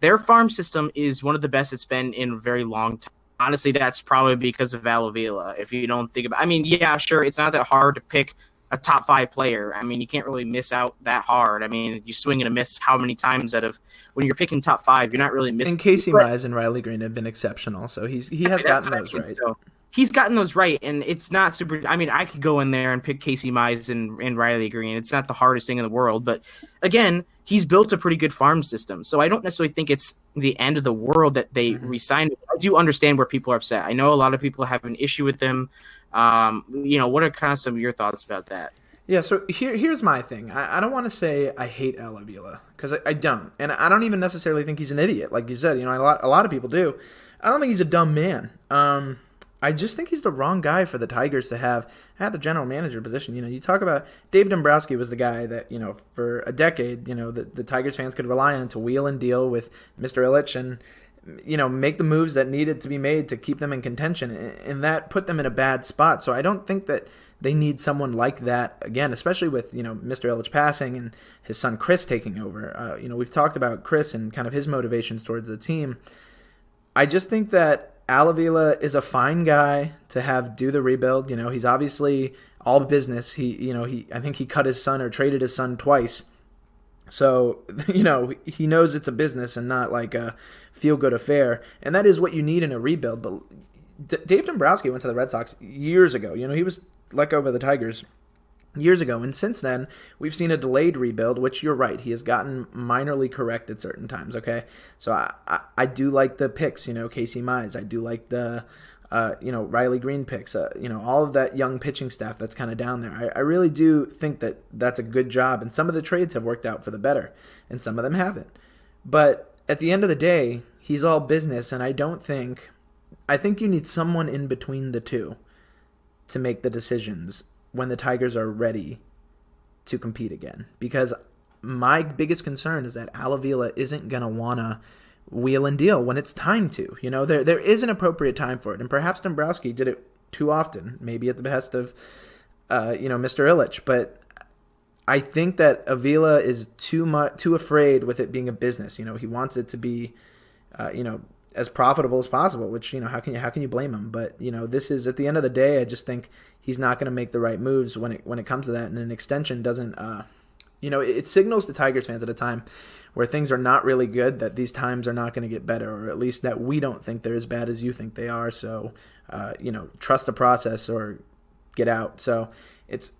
their farm system is one of the best it's been in a very long time. Honestly, that's probably because of Al Avila. If you don't think about, I mean, yeah, sure, it's not that hard to pick a top 5 player. I mean, you can't really miss out that hard. I mean, you swing and a miss how many times out of when you're picking top 5, you're not really missing. And Casey Mize and Riley Green have been exceptional, so he has gotten those right. So he's gotten those right, and it's not super. I mean, I could go in there and pick Casey Mize and Riley Green. It's not the hardest thing in the world, but again, he's built a pretty good farm system. So I don't necessarily think it's the end of the world that they re-signed him. I do understand where people are upset. I know a lot of people have an issue with him. What are kind of some of your thoughts about that? Yeah, so here's my thing. I don't want to say I hate Al Avila, because I don't. And I don't even necessarily think he's an idiot. Like you said, a lot of people do. I don't think he's a dumb man. I just think he's the wrong guy for the Tigers to have at the general manager position. You talk about Dave Dombrowski was the guy that, for a decade, the Tigers fans could rely on to wheel and deal with Mr. Ilitch and, make the moves that needed to be made to keep them in contention. And that put them in a bad spot. So I don't think that they need someone like that again, especially with, Mr. Ilitch passing and his son Chris taking over. We've talked about Chris and kind of his motivations towards the team. I just think that Al Avila is a fine guy to have do the rebuild. He's obviously all business. I think he cut his son or traded his son twice. So, he knows it's a business and not like a feel-good affair. And that is what you need in a rebuild. But Dave Dombrowski went to the Red Sox years ago. He was let go by the Tigers years ago. And since then, we've seen a delayed rebuild, which you're right. He has gotten minorly correct at certain times, okay? So I do like the picks, Casey Mize. I do like the, Riley Green picks, all of that young pitching staff that's kind of down there. I really do think that that's a good job. And some of the trades have worked out for the better, and some of them haven't. But at the end of the day, he's all business, and I think you need someone in between the two to make the decisions when the Tigers are ready to compete again. Because my biggest concern is that Al Avila isn't going to want to wheel and deal when it's time to. There is an appropriate time for it. And perhaps Dombrowski did it too often, maybe at the behest of, Mr. Ilitch. But I think that Avila is too afraid with it being a business. He wants it to be, as profitable as possible, which, how can you blame him? But, this is, at the end of the day, I just think he's not going to make the right moves when it comes to that. And an extension doesn't, it signals to Tigers fans at a time where things are not really good that these times are not going to get better, or at least that we don't think they're as bad as you think they are. So, trust the process or get out. So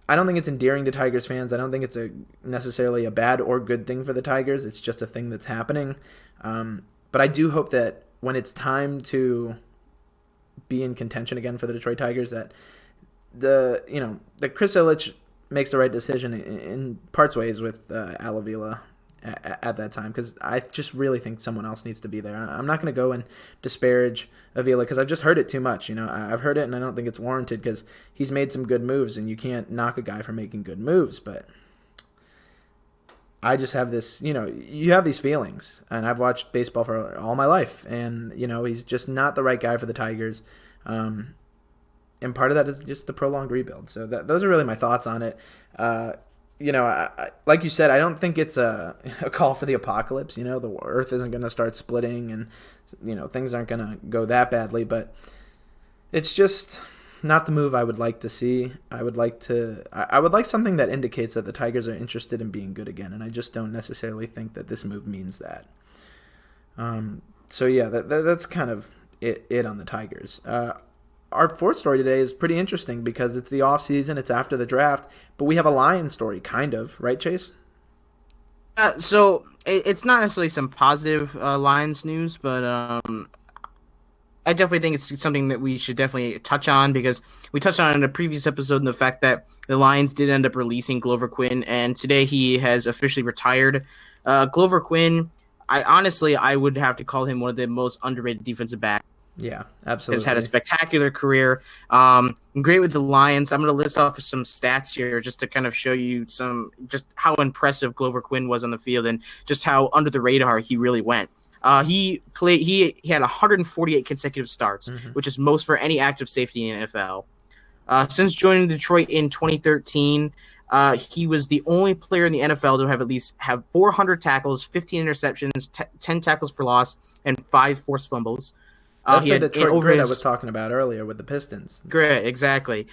I don't think it's endearing to Tigers fans. I don't think it's necessarily a bad or good thing for the Tigers. It's just a thing that's happening. But I do hope that when it's time to be in contention again for the Detroit Tigers, that that Chris Ilitch makes the right decision in parts ways with Al Avila at that time, because I just really think someone else needs to be there. I'm not going to go and disparage Avila because I've just heard it too much. I've heard it and I don't think it's warranted, because he's made some good moves and you can't knock a guy for making good moves. But I just have this, you have these feelings, and I've watched baseball for all my life, and, he's just not the right guy for the Tigers. And part of that is just the prolonged rebuild. So those are really my thoughts on it. Like you said, I don't think it's a call for the apocalypse. The earth isn't going to start splitting, and, things aren't going to go that badly, but it's just not the move I would like to see. I would like something that indicates that the Tigers are interested in being good again, and I just don't necessarily think that this move means that. So yeah, that's kind of it on the Tigers. Our fourth story today is pretty interesting because it's the off season, it's after the draft, but we have a Lions story, kind of, right, Chase? So it's not necessarily some positive Lions news, but I definitely think it's something that we should definitely touch on, because we touched on it in a previous episode in the fact that the Lions did end up releasing Glover Quinn, and today he has officially retired. Glover Quinn, I would have to call him one of the most underrated defensive backs. Yeah, absolutely. Has had a spectacular career. Great with the Lions. I'm going to list off some stats here just to kind of show you just how impressive Glover Quinn was on the field and just how under the radar he really went. He had 148 consecutive starts, which is most for any active safety in the NFL. Since joining Detroit in 2013, he was the only player in the NFL to have 400 tackles, 15 interceptions, 10 tackles for loss, and 5 forced fumbles. That's the Detroit grit I was talking about earlier with the Pistons. Great, exactly.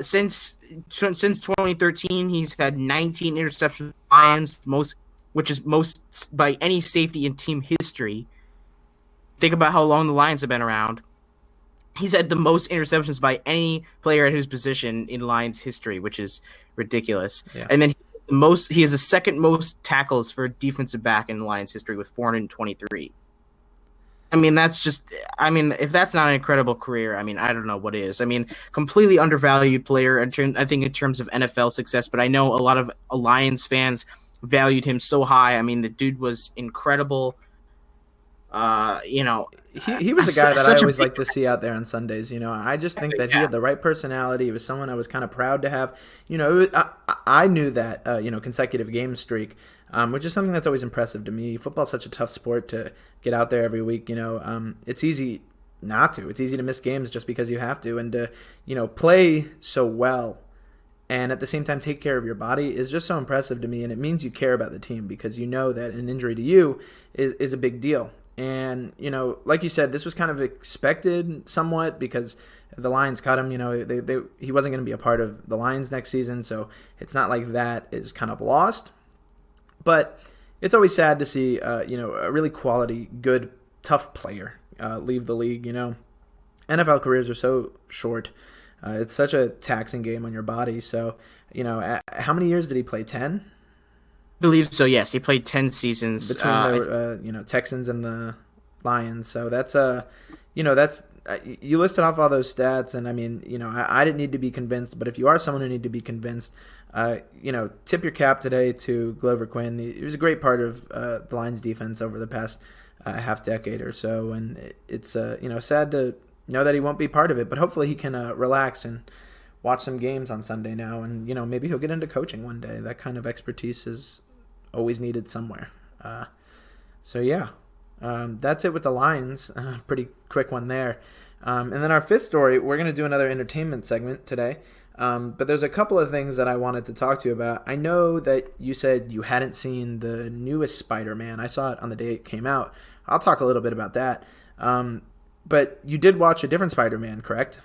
Since 2013, he's had 19 interceptions with the Lions, which is most by any safety in team history. Think about how long the Lions have been around. He's had the most interceptions by any player at his position in Lions history, which is ridiculous. Yeah. And then he has the second most tackles for a defensive back in Lions history with 423. I mean, if that's not an incredible career, I mean, I don't know what is. I mean, completely undervalued player, I think, in terms of NFL success, but I know a lot of Lions fans valued him so high. I mean, the dude was incredible. He was a guy that I always like to see out there on Sundays. I just think that he had the right personality. He was someone I was kind of proud to have. I knew that consecutive game streak, which is something that's always impressive to me. Football's such a tough sport to get out there every week. It's easy not to. It's easy to miss games just because you have to, and to play so well and at the same time take care of your body is just so impressive to me. And it means you care about the team because you know that an injury to you is a big deal. And, like you said, this was kind of expected somewhat because the Lions cut him. He wasn't going to be a part of the Lions next season, so it's not like that is kind of lost. But it's always sad to see, a really quality, good, tough player leave the league. NFL careers are so short. It's such a taxing game on your body. So, how many years did he play? 10? I believe so. Yes, he played 10 seasons between the Texans and the Lions. So that's you listed off all those stats, and I mean, I didn't need to be convinced, but if you are someone who need to be convinced, tip your cap today to Glover Quinn. He was a great part of the Lions defense over the past half decade or so, and it's sad to know that he won't be part of it, but hopefully he can relax and watch some games on Sunday now, and maybe he'll get into coaching one day. That kind of expertise is always needed somewhere. That's it with the Lions. Pretty quick one there. And then our fifth story, we're going to do another entertainment segment today. But there's a couple of things that I wanted to talk to you about. I know that you said you hadn't seen the newest Spider-Man. I saw it on the day it came out. I'll talk a little bit about that. But you did watch a different Spider-Man, correct?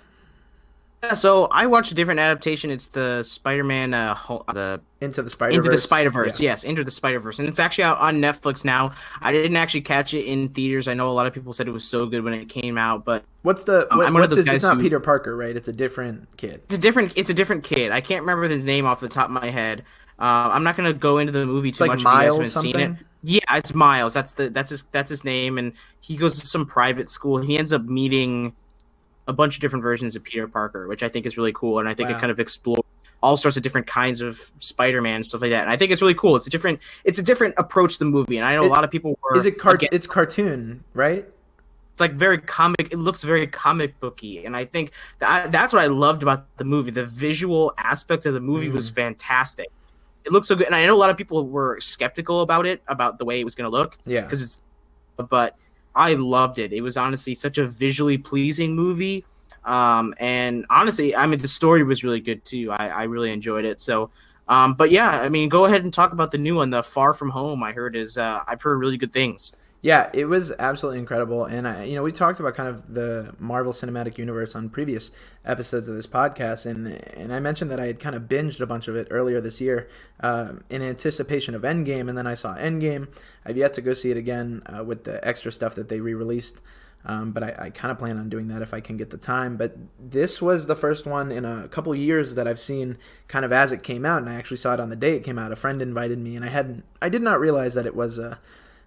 Yeah, so I watched a different adaptation. It's the Spider-Man, Into the Spider-Verse. Into the Spider-Verse, yeah. Yes, Into the Spider-Verse, and it's actually out on Netflix now. I didn't actually catch it in theaters. I know a lot of people said it was so good when it came out, but it's not Peter Parker, right? It's a different kid. It's a different kid. I can't remember his name off the top of my head. I'm not gonna go into the movie too much. Miles if you guys haven't something? seen it. Yeah, it's Miles. That's his name, and he goes to some private school. He ends up meeting a bunch of different versions of Peter Parker, which I think is really cool, and I think it kind of explores all sorts of different kinds of Spider-Man and stuff like that. And I think it's really cool. It's a different approach to the movie, and I know a lot of people were. It's cartoon, right? It's like very comic. It looks very comic booky, and I think that's what I loved about the movie. The visual aspect of the movie was fantastic. It looks so good, and I know a lot of people were skeptical about the way it was going to look. Yeah, but I loved it. It was honestly such a visually pleasing movie. And honestly, I mean, the story was really good too. I really enjoyed it. So, but yeah, I mean, go ahead and talk about the new one, the Far From Home. I've heard really good things. Yeah, it was absolutely incredible. And we talked about kind of the Marvel Cinematic Universe on previous episodes of this podcast. And I mentioned that I had kind of binged a bunch of it earlier this year in anticipation of Endgame. And then I saw Endgame. I've yet to go see it again with the extra stuff that they re-released. But I kind of plan on doing that if I can get the time. But this was the first one in a couple years that I've seen kind of as it came out. And I actually saw it on the day it came out. A friend invited me, and I did not realize that it was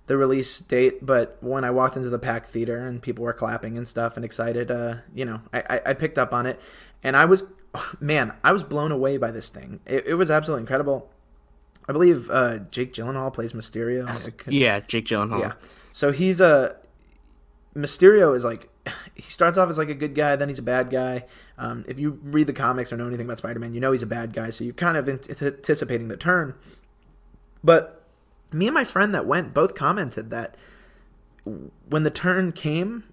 the release date, but when I walked into the packed theater and people were clapping and stuff and excited, I picked up on it, and I was blown away by this thing. It was absolutely incredible. I believe Jake Gyllenhaal plays Mysterio. Yeah, Jake Gyllenhaal. Yeah. So he's a Mysterio is like he starts off as like a good guy, then he's a bad guy. If you read the comics or know anything about Spider-Man, you know he's a bad guy, so you're kind of anticipating the turn. But me and my friend that went both commented that when the turn came,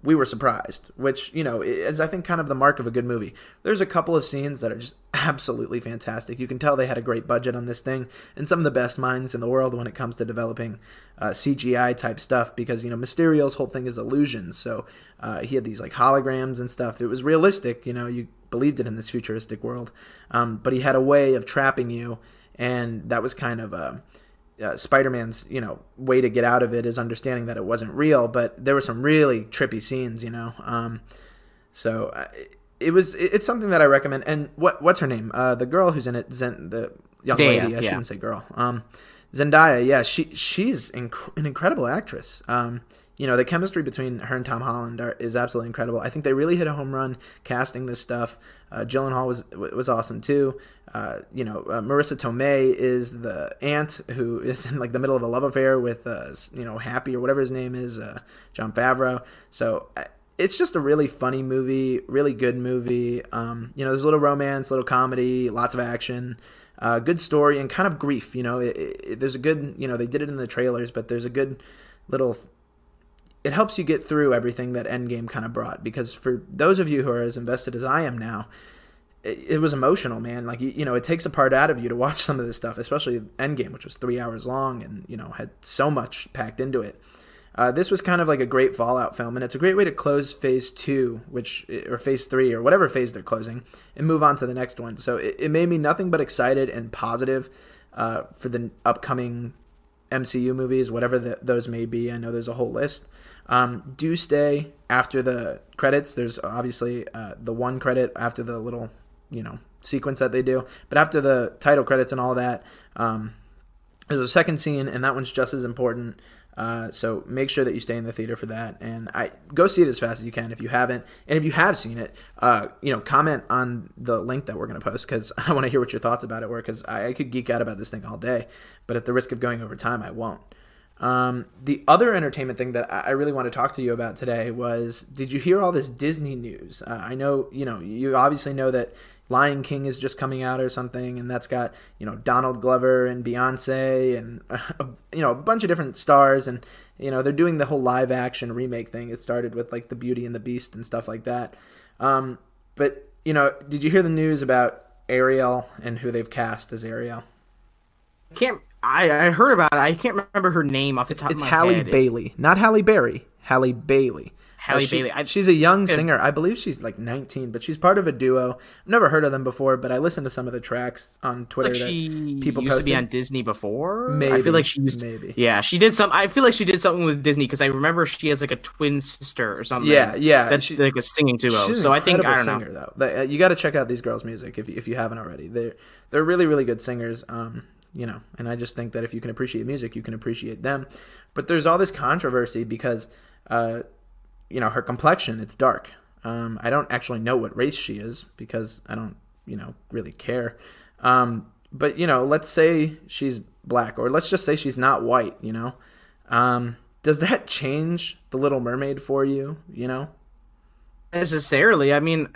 we were surprised, which, you know, is I think kind of the mark of a good movie. There's a couple of scenes that are just absolutely fantastic. You can tell they had a great budget on this thing and some of the best minds in the world when it comes to developing CGI type stuff because, you know, Mysterio's whole thing is illusions. So he had these like holograms and stuff. It was realistic, you know, you believed it in this futuristic world. But he had a way of trapping you, and that was kind of Spider-Man's, you know, way to get out of it is understanding that it wasn't real, but there were some really trippy scenes, you know. It's something that I recommend. And what's her name? The girl who's in it, the young lady. I shouldn't say girl. Zendaya. Yeah, she's an incredible actress. You know, the chemistry between her and Tom Holland is absolutely incredible. I think they really hit a home run casting this stuff. Gyllenhaal was awesome too. You know, Marissa Tomei is the aunt who is in like the middle of a love affair with, you know, Happy or whatever his name is, Jon Favreau. So it's just a really funny movie, really good movie. You know, there's a little romance, little comedy, lots of action. Good story and kind of grief. You know, there's a good, you know, they did it in the trailers, but there's a good little. It helps you get through everything that Endgame kind of brought, because for those of you who are as invested as I am now, it was emotional, man. Like, you know, it takes a part out of you to watch some of this stuff, especially Endgame, which was 3 hours long and, you know, had so much packed into it. This was kind of like a great Fallout film, and it's a great way to close Phase 2, or Phase 3, or whatever phase they're closing, and move on to the next one. So it made me nothing but excited and positive for the upcoming MCU movies, whatever those may be. I know there's a whole list. Do stay after the credits. There's obviously the one credit after the little, you know, sequence that they do. But after the title credits and all that, there's a second scene, and that one's just as important. So make sure that you stay in the theater for that, and go see it as fast as you can if you haven't. And if you have seen it, you know, comment on the link that we're going to post, because I want to hear what your thoughts about it were, because I could geek out about this thing all day, but at the risk of going over time, I won't. The other entertainment thing that I really want to talk to you about today was, did you hear all this Disney news? I know, you know, you obviously know that Lion King is just coming out or something, and that's got, you know, Donald Glover and Beyonce and, you know, a bunch of different stars, and, you know, they're doing the whole live action remake thing. It started with like the Beauty and the Beast and stuff like that. But, you know, did you hear the news about Ariel and who they've cast as Ariel? I heard about it. I can't remember her name off the top of my head. It's Halle Bailey. Not Halle Berry. Halle Bailey. Bailey. She's a young singer. I believe she's like 19, but she's part of a duo. I've never heard of them before, but I listened to some of the tracks on Twitter that people used posted. To be on Disney before. Maybe. I feel like she used. Maybe. Yeah, she did some. I feel like she did something with Disney, because I remember she has like a twin sister or something. Yeah. That's like a singing duo. She's so an I think I don't singer, know. Though. You got to check out these girls' music if you haven't already. They're really, really good singers. You know, and I just think that if you can appreciate music, you can appreciate them. But there's all this controversy because, you know, her complexion, it's dark. I don't actually know what race she is because I don't, you know, really care. But, you know, let's say she's black, or let's just say she's not white, you know. Does that change The Little Mermaid for you, you know? Necessarily. I mean,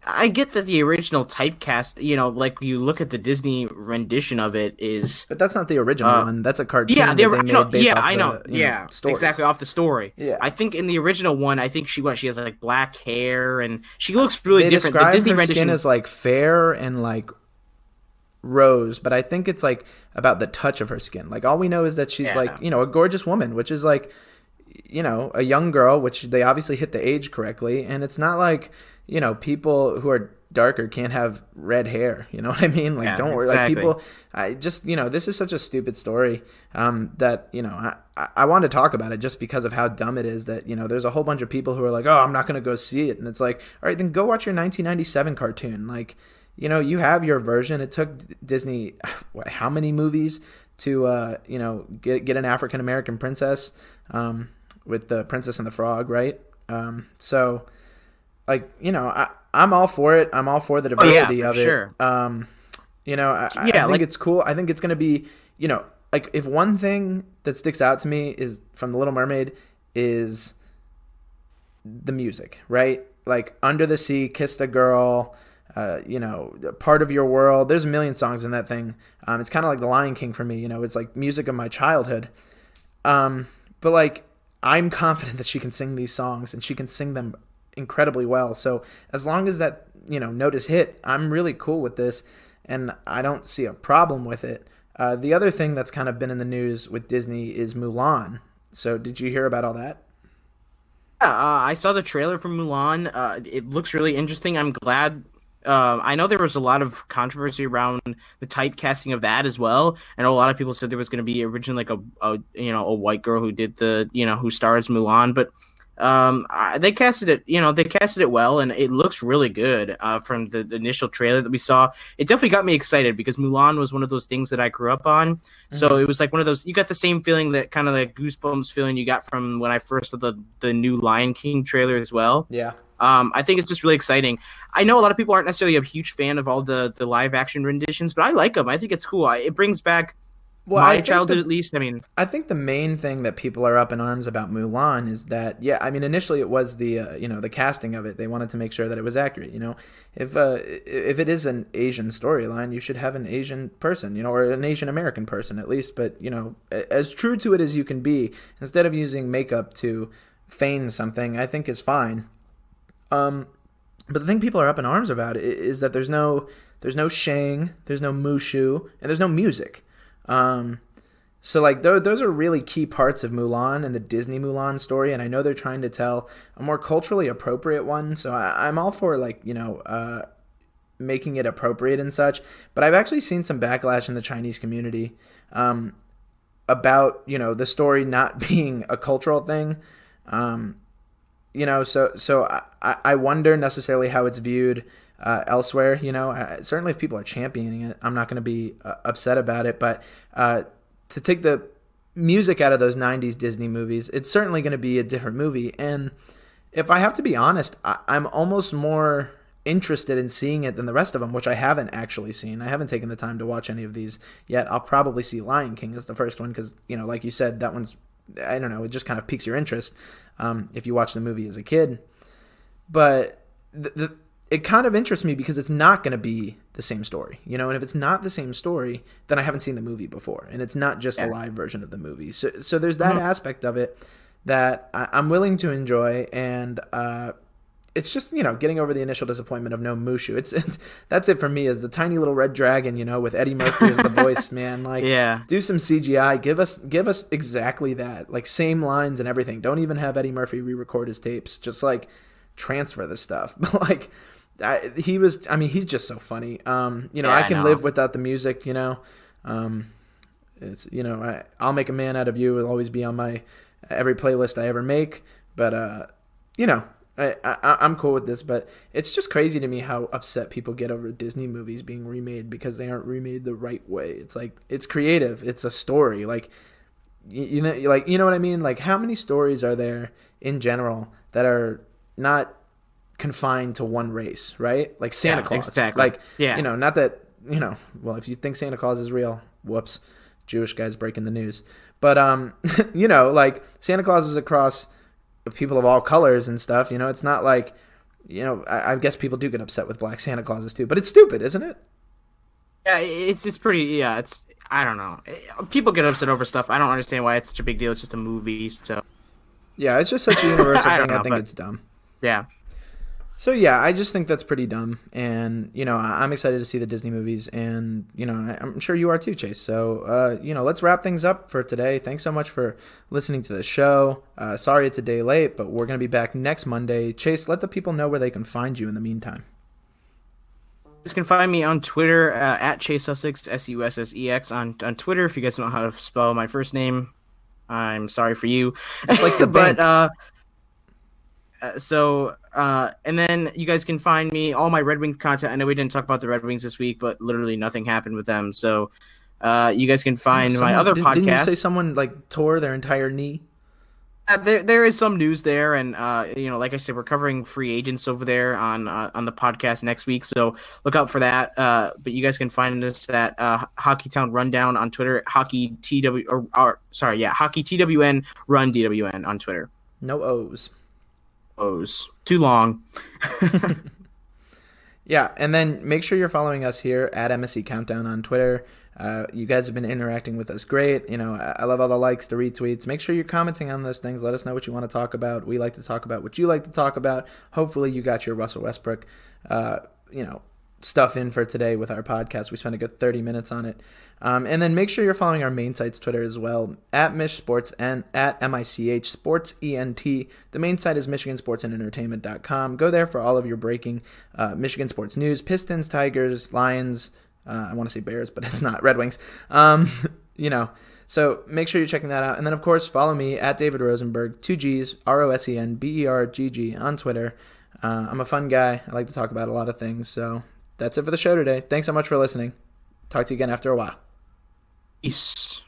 I get that the original typecast, you know, like you look at the Disney rendition of it is... But that's not the original one. That's a cartoon yeah, they made based off I know. the, know, stories. Exactly, off the story. Yeah. I think in the original one, I think she has like black hair, and she looks really different. Describe the Disney her rendition skin as like fair and like rose, but I think it's like about the touch of her skin. Like all we know is that she's like, you know, a gorgeous woman, which is like, you know, a young girl, which they obviously hit the age correctly, and it's not like, you know, people who are darker can't have red hair, you know what I mean? Like, don't worry. Exactly. Like, people, I just, you know, this is such a stupid story that, you know, I want to talk about it just because of how dumb it is that, you know, there's a whole bunch of people who are like, oh, I'm not going to go see it. And it's like, all right, then go watch your 1997 cartoon. Like, you know, you have your version. It took Disney, how many movies to, you know, get an African-American princess with the Princess and the Frog, right? So, like, you know, I'm all for it. I'm all for the diversity of it. Sure. You know, I think it's cool. I think it's going to be, you know, like if one thing that sticks out to me is from The Little Mermaid is the music, right? Like Under the Sea, Kissed a Girl, you know, Part of Your World. There's a million songs in that thing. It's kind of like The Lion King for me. You know, it's like music of my childhood. But like I'm confident that she can sing these songs and she can sing them incredibly well. So as long as that, you know, note is hit, I'm really cool with this, and I don't see a problem with it. The other thing that's kind of been in the news with Disney is Mulan. So did you hear about all that? Yeah, I saw the trailer for Mulan. It looks really interesting. I'm glad. I know there was a lot of controversy around the typecasting of that as well. I know a lot of people said there was going to be originally like a white girl who did who stars Mulan, but they casted it well, and it looks really good. From the initial trailer that we saw, it definitely got me excited because Mulan was one of those things that I grew up on. Mm-hmm. So it was like one of those, you got the same feeling, that kind of like goosebumps feeling you got from when I first saw the new Lion King trailer as well. Yeah. I think it's just really exciting. I know a lot of people aren't necessarily a huge fan of all the live action renditions, but I like them. I think it's cool. It brings back my childhood, at least. I mean, I think the main thing that people are up in arms about Mulan is that, yeah, I mean, initially it was the the casting of it. They wanted to make sure that it was accurate. You know, if it is an Asian storyline, you should have an Asian person, you know, or an Asian American person at least. But you know, as true to it as you can be, instead of using makeup to feign something, I think is fine. But the thing people are up in arms about is that there's no Shang, there's no Mushu, and there's no music. So like those are really key parts of Mulan and the Disney Mulan story, and I know they're trying to tell a more culturally appropriate one. So I'm all for making it appropriate and such. But I've actually seen some backlash in the Chinese community about the story not being a cultural thing. So I wonder necessarily how it's viewed elsewhere. Certainly if people are championing it, I'm not going to be upset about it. But to take the music out of those 90s Disney movies, it's certainly going to be a different movie. And if I have to be honest, I'm almost more interested in seeing it than the rest of them, which I haven't actually seen. I haven't taken the time to watch any of these yet. I'll probably see Lion King as the first one because, like you said, that one's, I don't know, it just kind of piques your interest if you watch the movie as a kid. But it kind of interests me because it's not going to be the same story, and if it's not the same story, then I haven't seen the movie before, and it's not just a live version of the movie. So there's that aspect of it that I'm willing to enjoy, and it's just getting over the initial disappointment of no Mushu. It's that's it for me, is the tiny little red dragon, with Eddie Murphy as the voice, man. Like, do some CGI, give us exactly that, like same lines and everything. Don't even have Eddie Murphy re-record his tapes. Just like transfer the stuff. But like he's just so funny. I can live without the music. It's I'll Make a Man Out of You will always be on my every playlist I ever make. But I'm cool with this, but it's just crazy to me how upset people get over Disney movies being remade because they aren't remade the right way. It's like, it's creative. It's a story. Like, you know what I mean? Like, how many stories are there in general that are not confined to one race, right? Like Santa Claus. Exactly. Like, not that, well, if you think Santa Claus is real, whoops, Jewish guys breaking the news. But, like Santa Claus is across people of all colors and stuff. It's not like, I guess people do get upset with black Santa Clauses too, but it's stupid, isn't it? Yeah, it's just pretty, it's, I don't know. People get upset over stuff. I don't understand why it's such a big deal. It's just a movie, so. Yeah, it's just such a universal thing. I think it's dumb. Yeah. So yeah, I just think that's pretty dumb, and I'm excited to see the Disney movies, and I'm sure you are too, Chase. So let's wrap things up for today. Thanks so much for listening to the show. Sorry it's a day late, but we're gonna be back next Monday. Chase, let the people know where they can find you in the meantime. You can find me on Twitter at Chase Sussex, SUSSEX on Twitter. If you guys don't know how to spell my first name, I'm sorry for you. It's like the bank. And then you guys can find me, all my Red Wings content. I know we didn't talk about the Red Wings this week, but literally nothing happened with them. So you guys can find my other podcast. Didn't you say someone like tore their entire knee? There is some news there, and like I said, we're covering free agents over there on the podcast next week, so look out for that. But you guys can find us at Hockeytown Rundown on Twitter, Hockey TWN Run DWN on Twitter. No O's. O's too long. Yeah, and then make sure you're following us here at MSE Countdown on Twitter. You guys have been interacting with us great. I love all the likes, the retweets. Make sure you're commenting on those things. Let us know what you want to talk about. We like to talk about what you like to talk about. Hopefully you got your Russell Westbrook, stuff in for today with our podcast. We spent a good 30 minutes on it. And then make sure you're following our main site's Twitter as well, at Mish Sports and at MICH Sports ENT. The main site is MichiganSportsAndEntertainment.com. Go there for all of your breaking Michigan sports news, Pistons, Tigers, Lions, I want to say Bears, but it's not, Red Wings. So make sure you're checking that out. And then, of course, follow me at David Rosenberg, 2 G's, ROSENBERGG on Twitter. I'm a fun guy. I like to talk about a lot of things. So that's it for the show today. Thanks so much for listening. Talk to you again after a while. Peace.